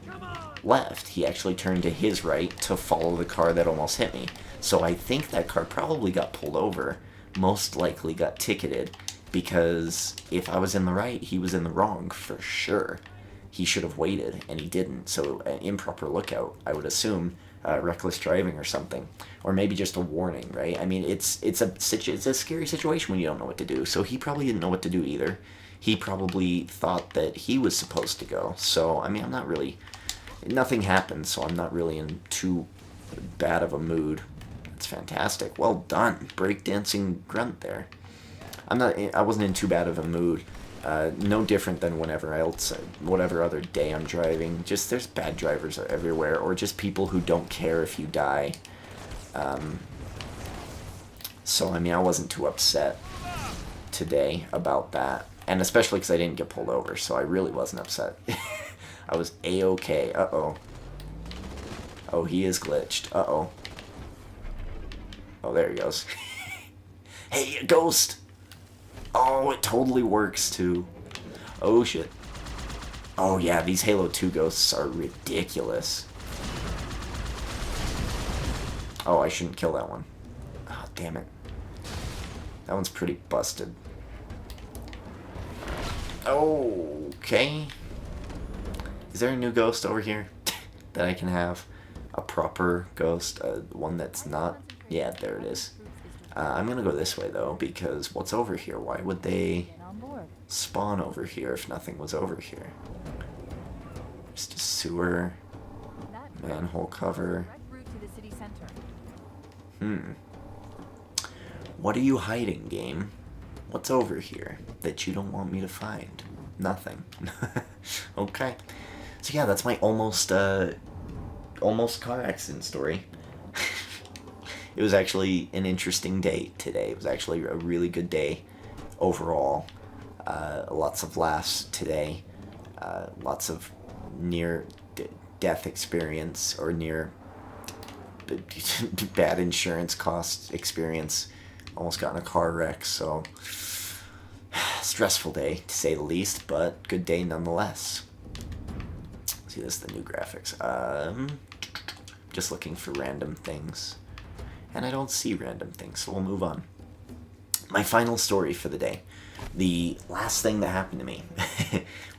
left. He actually turned to his right to follow the car that almost hit me. So I think that car probably got pulled over, most likely got ticketed, because if I was in the right, he was in the wrong for sure. He should have waited, and he didn't. So an improper lookout, I would assume, reckless driving or something, or maybe just a warning, right? I mean, it's a scary situation when you don't know what to do. So he probably didn't know what to do either. He probably thought that he was supposed to go. So I mean, nothing happened. So I'm not really in too bad of a mood. It's fantastic. Well done, breakdancing grunt there. I wasn't in too bad of a mood. No different than whatever other day I'm driving. Just there's bad drivers everywhere, or just people who don't care if you die. So, I mean, I wasn't too upset today about that. And especially because I didn't get pulled over, so I really wasn't upset. I was A-okay. Uh-oh. Oh, he is glitched. Uh-oh. Oh, there he goes. Hey, a ghost! Oh, it totally works, too. Oh, shit. Oh, yeah, these Halo 2 ghosts are ridiculous. Oh, I shouldn't kill that one. Oh, damn it. That one's pretty busted. Okay. Is there a new ghost over here that I can have? A proper ghost? One that's not? Yeah, there it is. I'm gonna go this way, though, because what's over here? Why would they spawn over here if nothing was over here? Just a sewer. Manhole cover. What are you hiding, game? What's over here that you don't want me to find? Nothing. Okay. So yeah, that's my almost car accident story. It was actually an interesting day today. It was actually a really good day overall. Lots of laughs today. Lots of near-death experience, or near bad insurance cost experience. Almost got in a car wreck, so stressful day to say the least, but good day nonetheless. See, this is the new graphics. Just looking for random things, and I don't see random things, so we'll move on. My final story for the day. The last thing that happened to me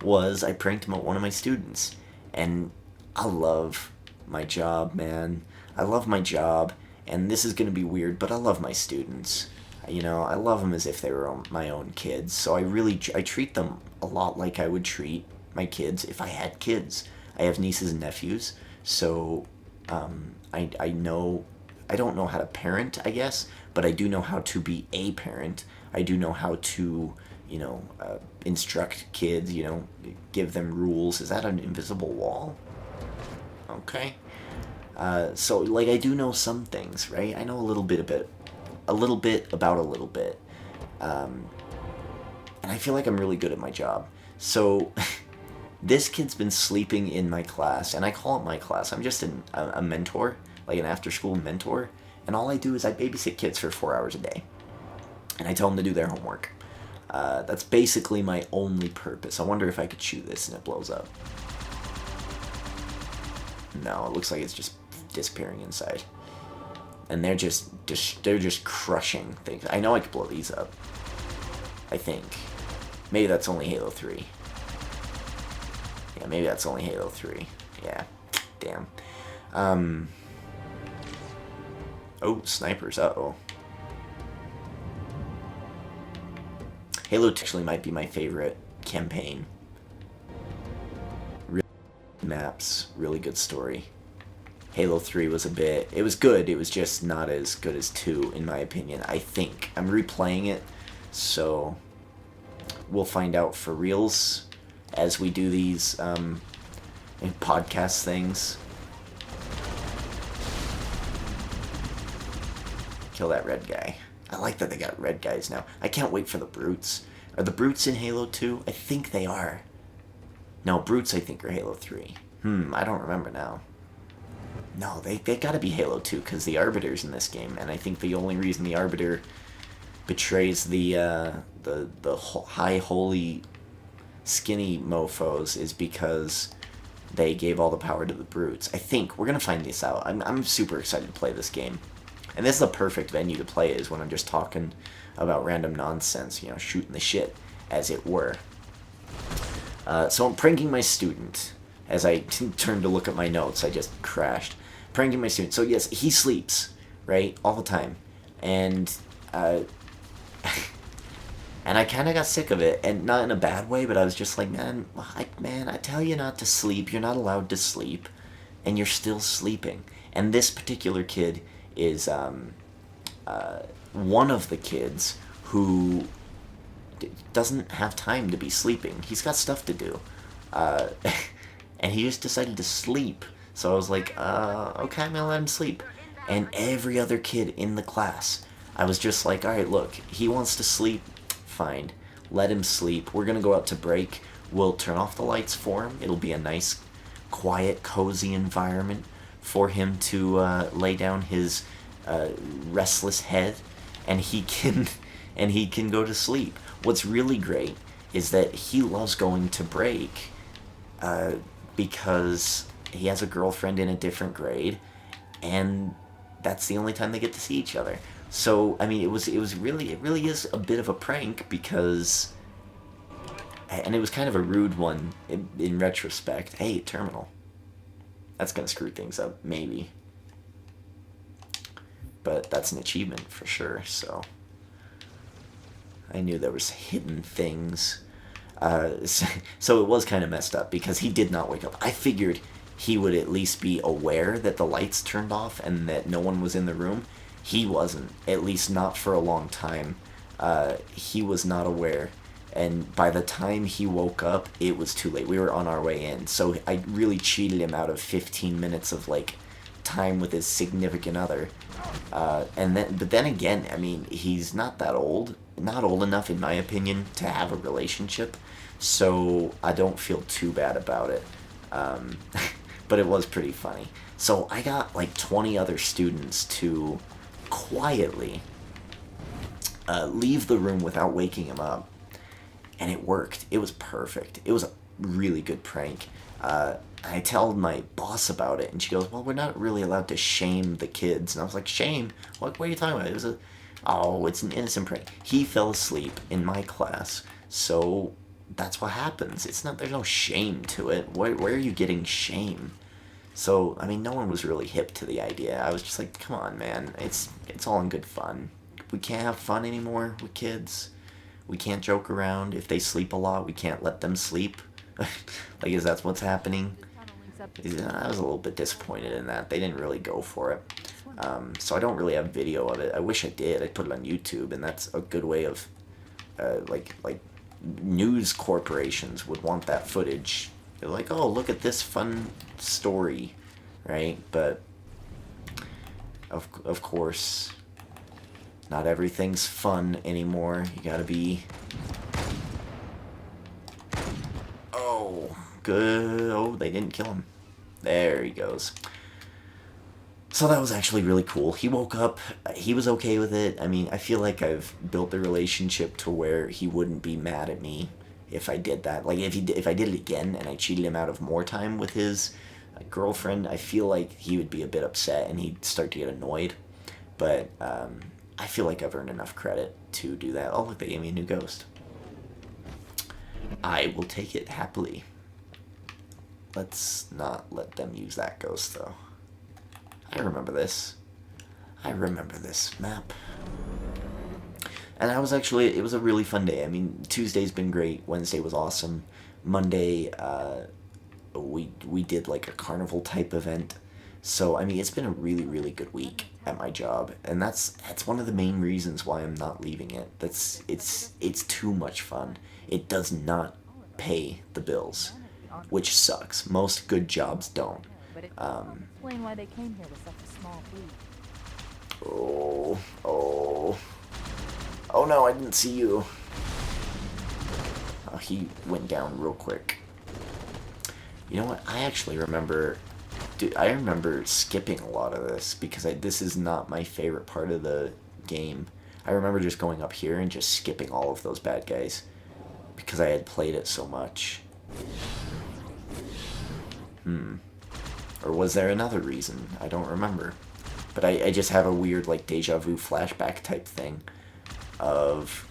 was I pranked one of my students, and I love my job, man. I love my job, and this is going to be weird, but I love my students. You know, I love them as if they were my own kids, so I treat them a lot like I would treat my kids if I had kids. I have nieces and nephews, so I know, I don't know how to parent, I guess, but I do know how to be a parent. I do know how to, you know, instruct kids, you know, give them rules. Is that an invisible wall? Okay. So, like, I do know some things, right? I know a little bit about a little bit. And I feel like I'm really good at my job. So, this kid's been sleeping in my class, and I call it my class. I'm just a mentor, like an after-school mentor, and all I do is I babysit kids for 4 hours a day. And I tell them to do their homework. That's basically my only purpose. I wonder if I could shoot this and it blows up. No, it looks like it's just disappearing inside. And they're just crushing things. I know I could blow these up. I think. Maybe that's only Halo 3. Yeah, maybe that's only Halo 3. Yeah. Damn. Oh, snipers. Uh-oh. Halo 2 actually might be my favorite campaign. Really good maps, really good story. Halo 3 was it was good, it was just not as good as 2, in my opinion, I think. I'm replaying it, so we'll find out for reals as we do these podcast things. Kill that red guy. I like that they got red guys now. I can't wait for the brutes. Are the brutes in Halo 2? I think they are. No, brutes I think are Halo 3. I don't remember now. No, they gotta be Halo 2, because the Arbiter's in this game, and I think the only reason the Arbiter betrays the high holy skinny mofos is because they gave all the power to the brutes. I think. We're gonna find this out. I'm super excited to play this game. And this is a perfect venue to play, is when I'm just talking about random nonsense, you know, shooting the shit, as it were. So I'm pranking my student. As I turned to look at my notes, I just crashed. Pranking my student. So yes, he sleeps, right, all the time. And and I kind of got sick of it, and not in a bad way, but I was just like, man, I tell you not to sleep. You're not allowed to sleep, and you're still sleeping. And this particular kid is one of the kids who doesn't have time to be sleeping. He's got stuff to do. Uh, and he just decided to sleep. So I was like, okay, I'm gonna let him sleep. And every other kid in the class, I was just like, alright, look, he wants to sleep, fine. Let him sleep. We're gonna go out to break. We'll turn off the lights for him. It'll be a nice, quiet, cozy environment for him to lay down his restless head, and he can go to sleep. What's really great is that he loves going to break because he has a girlfriend in a different grade, and that's the only time they get to see each other. So I mean, it really is a bit of a prank because, and it was kind of a rude one in retrospect. Hey, terminal. That's gonna screw things up, maybe. But that's an achievement for sure. So I knew there was hidden things. So it was kind of messed up because he did not wake up. I figured he would at least be aware that the lights turned off and that no one was in the room. He wasn't, at least not for a long time. He was not aware. And by the time he woke up, it was too late. We were on our way in. So I really cheated him out of 15 minutes of, like, time with his significant other. But then again, I mean, he's not that old. Not old enough, in my opinion, to have a relationship. So I don't feel too bad about it. But it was pretty funny. So I got, like, 20 other students to quietly leave the room without waking him up. And it worked. It was perfect. It was a really good prank. I told my boss about it, and she goes, well, we're not really allowed to shame the kids. And I was like, shame? What are you talking about? It's an innocent prank. He fell asleep in my class, so that's what happens. There's no shame to it. Where are you getting shame? So, I mean, no one was really hip to the idea. I was just like, come on, man. It's all in good fun. We can't have fun anymore with kids. We can't joke around. If they sleep a lot, we can't let them sleep. Like, is that what's happening? I was a little bit disappointed in that. They didn't really go for it. So I don't really have video of it. I wish I did. I'd put it on YouTube, and that's a good way of, like news corporations would want that footage. They're like, oh, look at this fun story, right? But, of course, not everything's fun anymore. You gotta be... Oh, good. Oh, they didn't kill him. There he goes. So that was actually really cool. He woke up. He was okay with it. I mean, I feel like I've built the relationship to where he wouldn't be mad at me if I did that. Like, if I did it again and I cheated him out of more time with his girlfriend, I feel like he would be a bit upset and he'd start to get annoyed. But, I feel like I've earned enough credit to do that. Oh, look, they gave me a new ghost. I will take it happily. Let's not let them use that ghost, though. I remember this. I remember this map. And it was a really fun day. I mean, Tuesday's been great. Wednesday was awesome. Monday, we did like a carnival type event. So, I mean, it's been a really, really good week at my job. And that's one of the main reasons why I'm not leaving it. It's too much fun. It does not pay the bills, which sucks. Most good jobs don't. Explain why they came here with such a small fleet. Oh no, I didn't see you. Oh, he went down real quick. You know what? I actually remember... Dude, I remember skipping a lot of this because this is not my favorite part of the game. I remember just going up here and just skipping all of those bad guys because I had played it so much. Or was there another reason? I don't remember. But I just have a weird, like, deja vu flashback type thing of...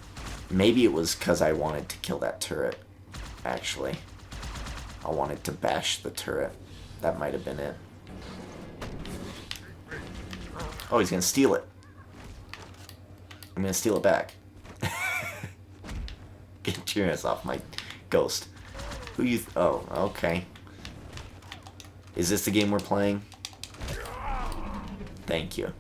Maybe it was because I wanted to kill that turret, actually. I wanted to bash the turret. That might have been it. Oh, he's gonna steal it. I'm gonna steal it back. Get your ass off my ghost. Oh, okay. Is this the game we're playing? Thank you.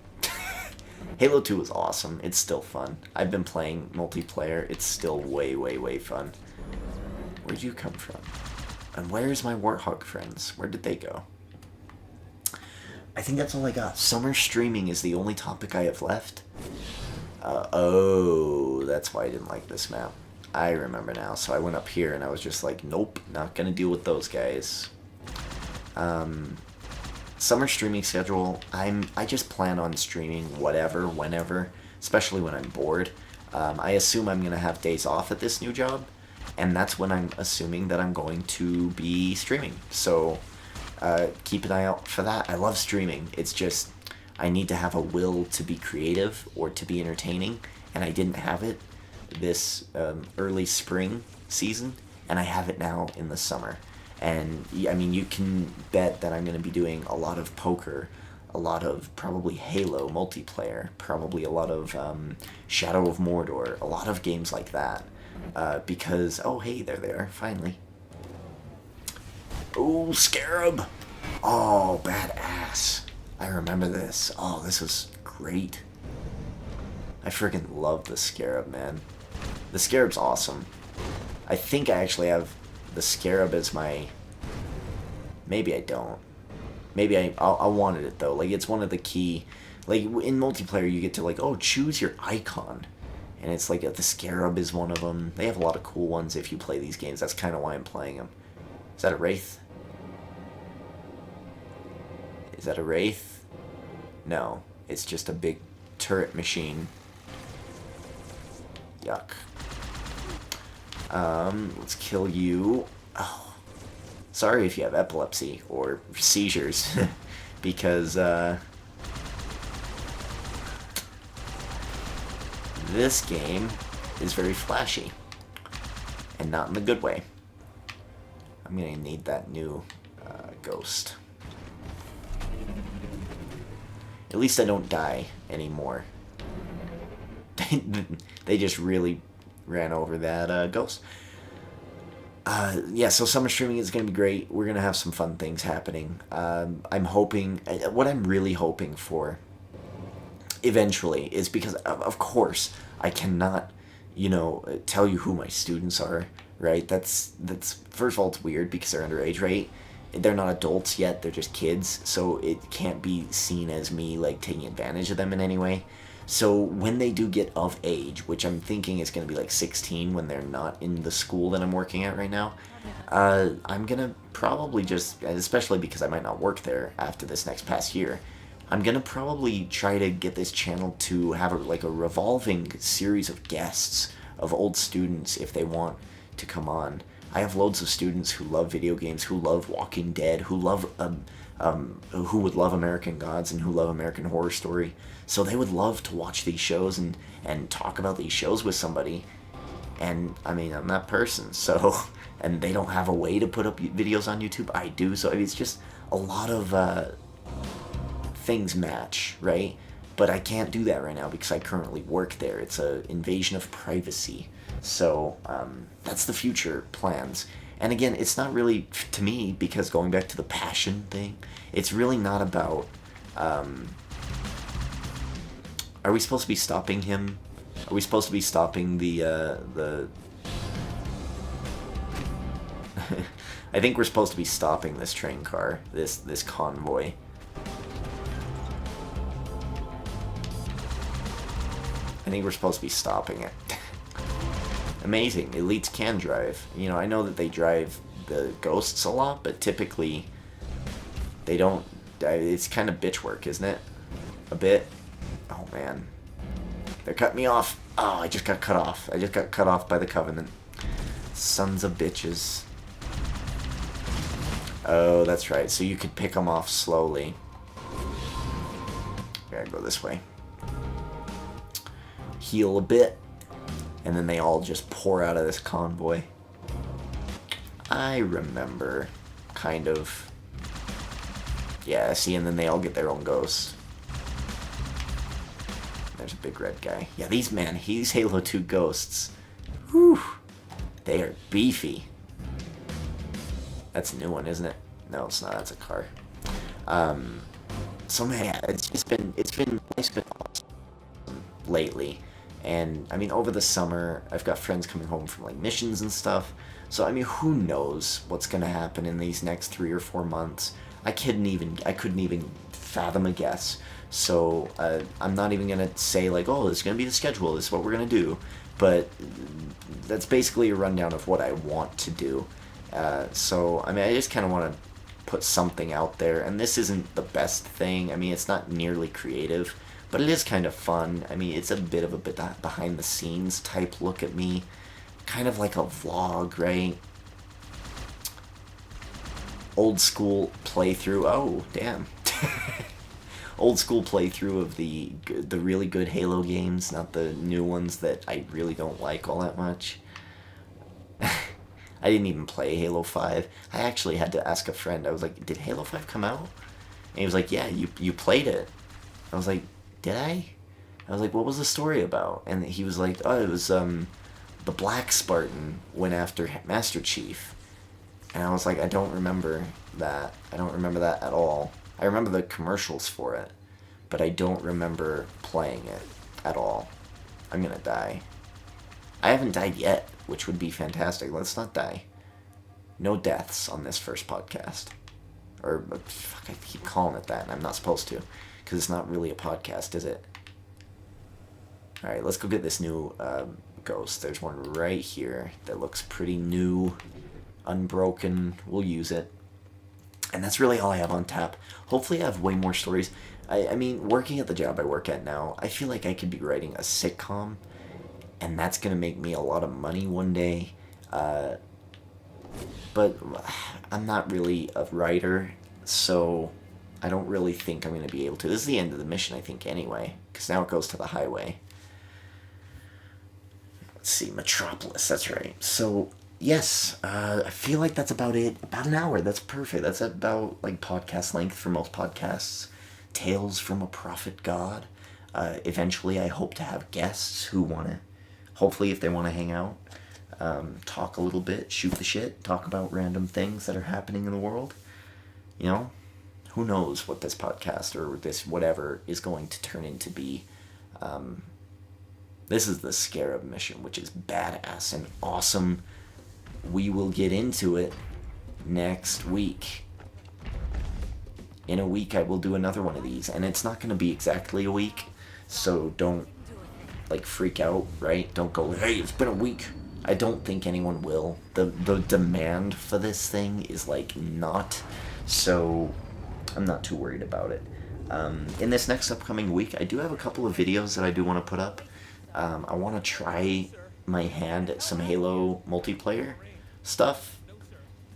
Halo 2 was awesome. It's still fun. I've been playing multiplayer. It's still way, way, way fun. Where'd you come from? And where's my Warthog friends? Where did they go? I think that's all I got. Summer streaming is the only topic I have left. Oh, that's why I didn't like this map. I remember now. So I went up here and I was just like, nope, not gonna deal with those guys. Summer streaming schedule, I just plan on streaming whatever, whenever, especially when I'm bored. I assume I'm gonna have days off at this new job, and that's when I'm assuming that I'm going to be streaming. So keep an eye out for that. I love streaming. It's just I need to have a will to be creative or to be entertaining, and I didn't have it this early spring season, and I have it now in the summer. And I mean, you can bet that I'm going to be doing a lot of poker, a lot of probably Halo multiplayer, probably a lot of Shadow of Mordor, a lot of games like that. Because, oh hey, they're there, finally. Oh, Scarab! Oh, badass. I remember this. Oh, this was great. I freaking love the Scarab, man. The Scarab's awesome. I think I actually have the Scarab as my... Maybe I don't. Maybe I wanted it, though. Like, it's one of the key... Like, in multiplayer, you get to, like, oh, choose your icon. And it's like, the Scarab is one of them. They have a lot of cool ones if you play these games. That's kind of why I'm playing them. Is that a Wraith? Is that a Wraith? No. It's just a big turret machine. Yuck. Let's kill you. Oh. Sorry if you have epilepsy or seizures. Because, this game is very flashy. And not in the good way. I'm gonna need that new ghost. At least I don't die anymore. They just really ran over that ghost. Yeah, so summer streaming is going to be great. We're going to have some fun things happening. I'm hoping... What I'm really hoping for eventually is because, of course, I cannot, you know, tell you who my students are, right? That's first of all, it's weird because they're underage, right? They're not adults yet, they're just kids, so it can't be seen as me, like, taking advantage of them in any way. So when they do get of age, which I'm thinking is going to be like 16 when they're not in the school that I'm working at right now, I'm going to probably just, especially because I might not work there after this next past year, I'm going to probably try to get this channel to have a revolving series of guests of old students if they want to come on. I have loads of students who love video games, who love Walking Dead, who love who would love American Gods and who love American Horror Story. So they would love to watch these shows and talk about these shows with somebody. And, I mean, I'm that person, so... And they don't have a way to put up videos on YouTube. I do, so it's just a lot of things match, right? But I can't do that right now because I currently work there. It's an invasion of privacy. So, that's the future plans. And again, it's not really, to me, because going back to the passion thing, it's really not about... Are we supposed to be stopping him? Are we supposed to be stopping the... I think we're supposed to be stopping this train car, this convoy. I think we're supposed to be stopping it. Amazing. Elites can drive. You know, I know that they drive the ghosts a lot, but typically they don't. It's kind of bitch work, isn't it? A bit. Oh, man. They're cutting me off. Oh, I just got cut off. I just got cut off by the Covenant. Sons of bitches. Oh, that's right. So you could pick them off slowly. Gotta go this way. Heal a bit. And then they all just pour out of this convoy. I remember. Kind of. Yeah, see, and then they all get their own ghosts. There's a big red guy. Yeah, these Halo 2 ghosts. Whew. They are beefy. That's a new one, isn't it? No, it's not. That's a car. So man, it's been awesome. lately. And I mean, over the summer, I've got friends coming home from like missions and stuff. So I mean, who knows what's gonna happen in these next 3 or 4 months? I couldn't even fathom a guess. So I'm not even gonna say like, oh, this is gonna be the schedule. This is what we're gonna do. But that's basically a rundown of what I want to do. So I mean, I just kind of want to put something out there, and this isn't the best thing. I mean, it's not nearly creative, but it is kind of fun. I mean, it's a bit of a behind the scenes type look at me, kind of like a vlog, right? Old school playthrough. Oh, damn. Old school playthrough of the really good Halo games, not the new ones that I really don't like all that much. I didn't even play Halo 5. I actually had to ask a friend. I was like, did Halo 5 come out? And he was like, yeah, you played it. I was like, did I? I was like, what was the story about? And he was like, oh, it was the Black Spartan went after Master Chief. And I was like, I don't remember that. I don't remember that at all. I remember the commercials for it, but I don't remember playing it at all. I'm gonna die. I haven't died yet, which would be fantastic. Let's not die. No deaths on this first podcast. Or, fuck, I keep calling it that, and I'm not supposed to, because it's not really a podcast, is it? Alright, let's go get this new ghost. There's one right here that looks pretty new, unbroken. We'll use it. And that's really all I have on tap. Hopefully I have way more stories. I mean, working at the job I work at now, I feel like I could be writing a sitcom, and that's going to make me a lot of money one day. But I'm not really a writer, so I don't really think I'm going to be able to. This is the end of the mission, I think, anyway, because now it goes to the highway. Let's see, Metropolis, that's right. So, yes, I feel like that's about it. About an hour, that's perfect. That's about, like, podcast length for most podcasts. Tales from a Prophet God. Eventually, I hope to have guests who want to, hopefully, if they want to hang out, talk a little bit, shoot the shit, talk about random things that are happening in the world. You know, who knows what this podcast or this whatever is going to turn into be. This is the Scarab mission, which is badass and awesome. We will get into it next week. In a week, I will do another one of these, and it's not going to be exactly a week, so don't, like, freak out, right? Don't go, hey, it's been a week. I don't think anyone will. The demand for this thing is, like, not, so I'm not too worried about it. In this next upcoming week, I do have a couple of videos that I do want to put up. I want to try my hand at some Halo multiplayer stuff.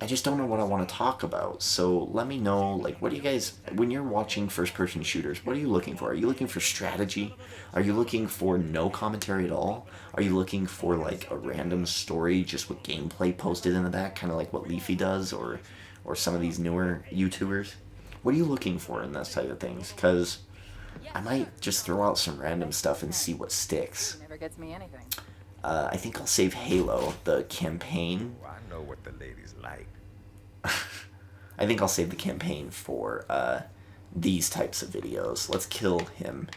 I just don't know what I want to talk about, so let me know, like, what do you guys, when you're watching first-person shooters, what are you looking for? Are you looking for strategy? Are you looking for no commentary at all? Are you looking for, like, a random story just with gameplay posted in the back, kind of like what Leafy does, or some of these newer YouTubers? What are you looking for in that type of things? Because I might just throw out some random stuff and see what sticks. Never gets me anything. I think I'll save Halo, the campaign. Well, I know what the ladies like. I think I'll save the campaign for these types of videos. Let's kill him.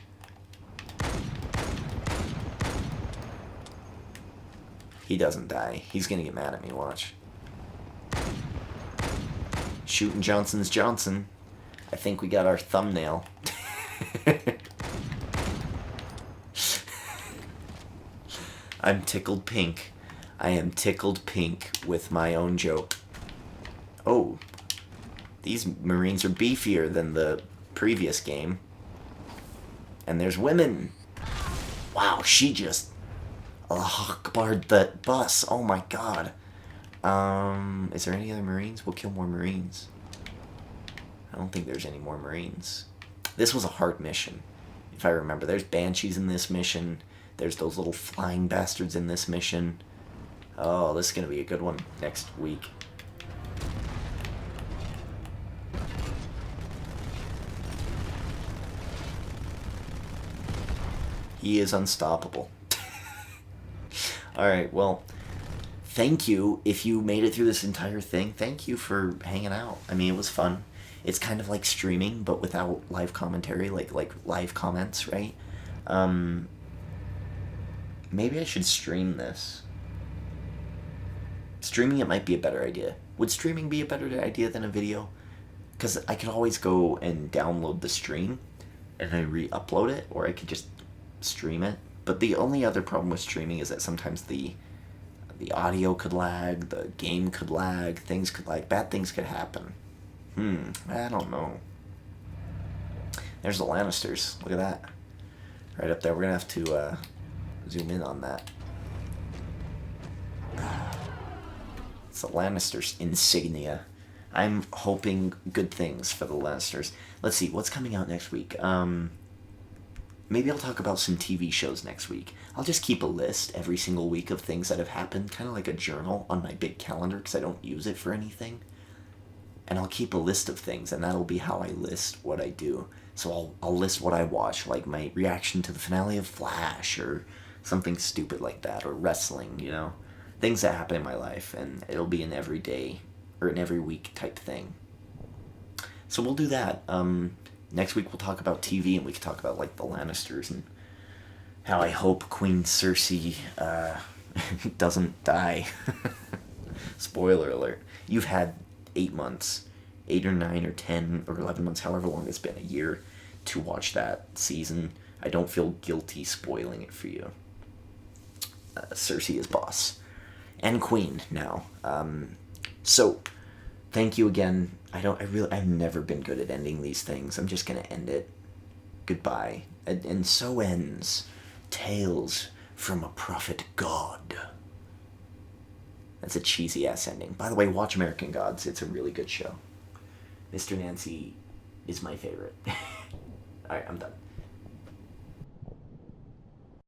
He doesn't die. He's gonna get mad at me, watch. Shooting Johnson's Johnson. I think we got our thumbnail. I'm tickled pink. I am tickled pink with my own joke. Oh, these Marines are beefier than the previous game. And there's women. Wow, she just Akbar'd that bus. Oh my god. Is there any other Marines? We'll kill more Marines. I don't think there's any more Marines. This was a hard mission, if I remember. There's Banshees in this mission. There's those little flying bastards in this mission. Oh, this is going to be a good one next week. He is unstoppable. Alright, well, thank you if you made it through this entire thing. Thank you for hanging out. I mean, it was fun. It's kind of like streaming, but without live commentary, like live comments, right? Maybe I should stream this. Streaming it might be a better idea. Would streaming be a better idea than a video? Because I could always go and download the stream and I re-upload it, or I could just stream it. But the only other problem with streaming is that sometimes the audio could lag, the game could lag, things could lag, bad things could happen. I don't know. There's the Lannisters. Look at that. Right up there. We're going to have to zoom in on that. It's the Lannisters insignia. I'm hoping good things for the Lannisters. Let's see, what's coming out next week? Maybe I'll talk about some TV shows next week. I'll just keep a list every single week of things that have happened, kind of like a journal on my big calendar, because I don't use it for anything. And I'll keep a list of things, and that'll be how I list what I do. So I'll list what I watch, like my reaction to the finale of Flash, or something stupid like that, or wrestling, you know? Things that happen in my life, and it'll be an everyday, or an every week type thing. So we'll do that. Next week we'll talk about TV, and we can talk about, like, the Lannisters, and how I hope Queen Cersei, doesn't die. Spoiler alert. You've had 8 months, 8 or 9 or 10 or 11 months, however long it's been, a year, to watch that season. I don't feel guilty spoiling it for you. Cersei is boss. And queen now. So, thank you again. I've never been good at ending these things. I'm just gonna end it. Goodbye. And so ends Tales from a Prophet God. That's a cheesy ass ending. By the way, watch American Gods. It's a really good show. Mr. Nancy is my favorite. Alright, I'm done.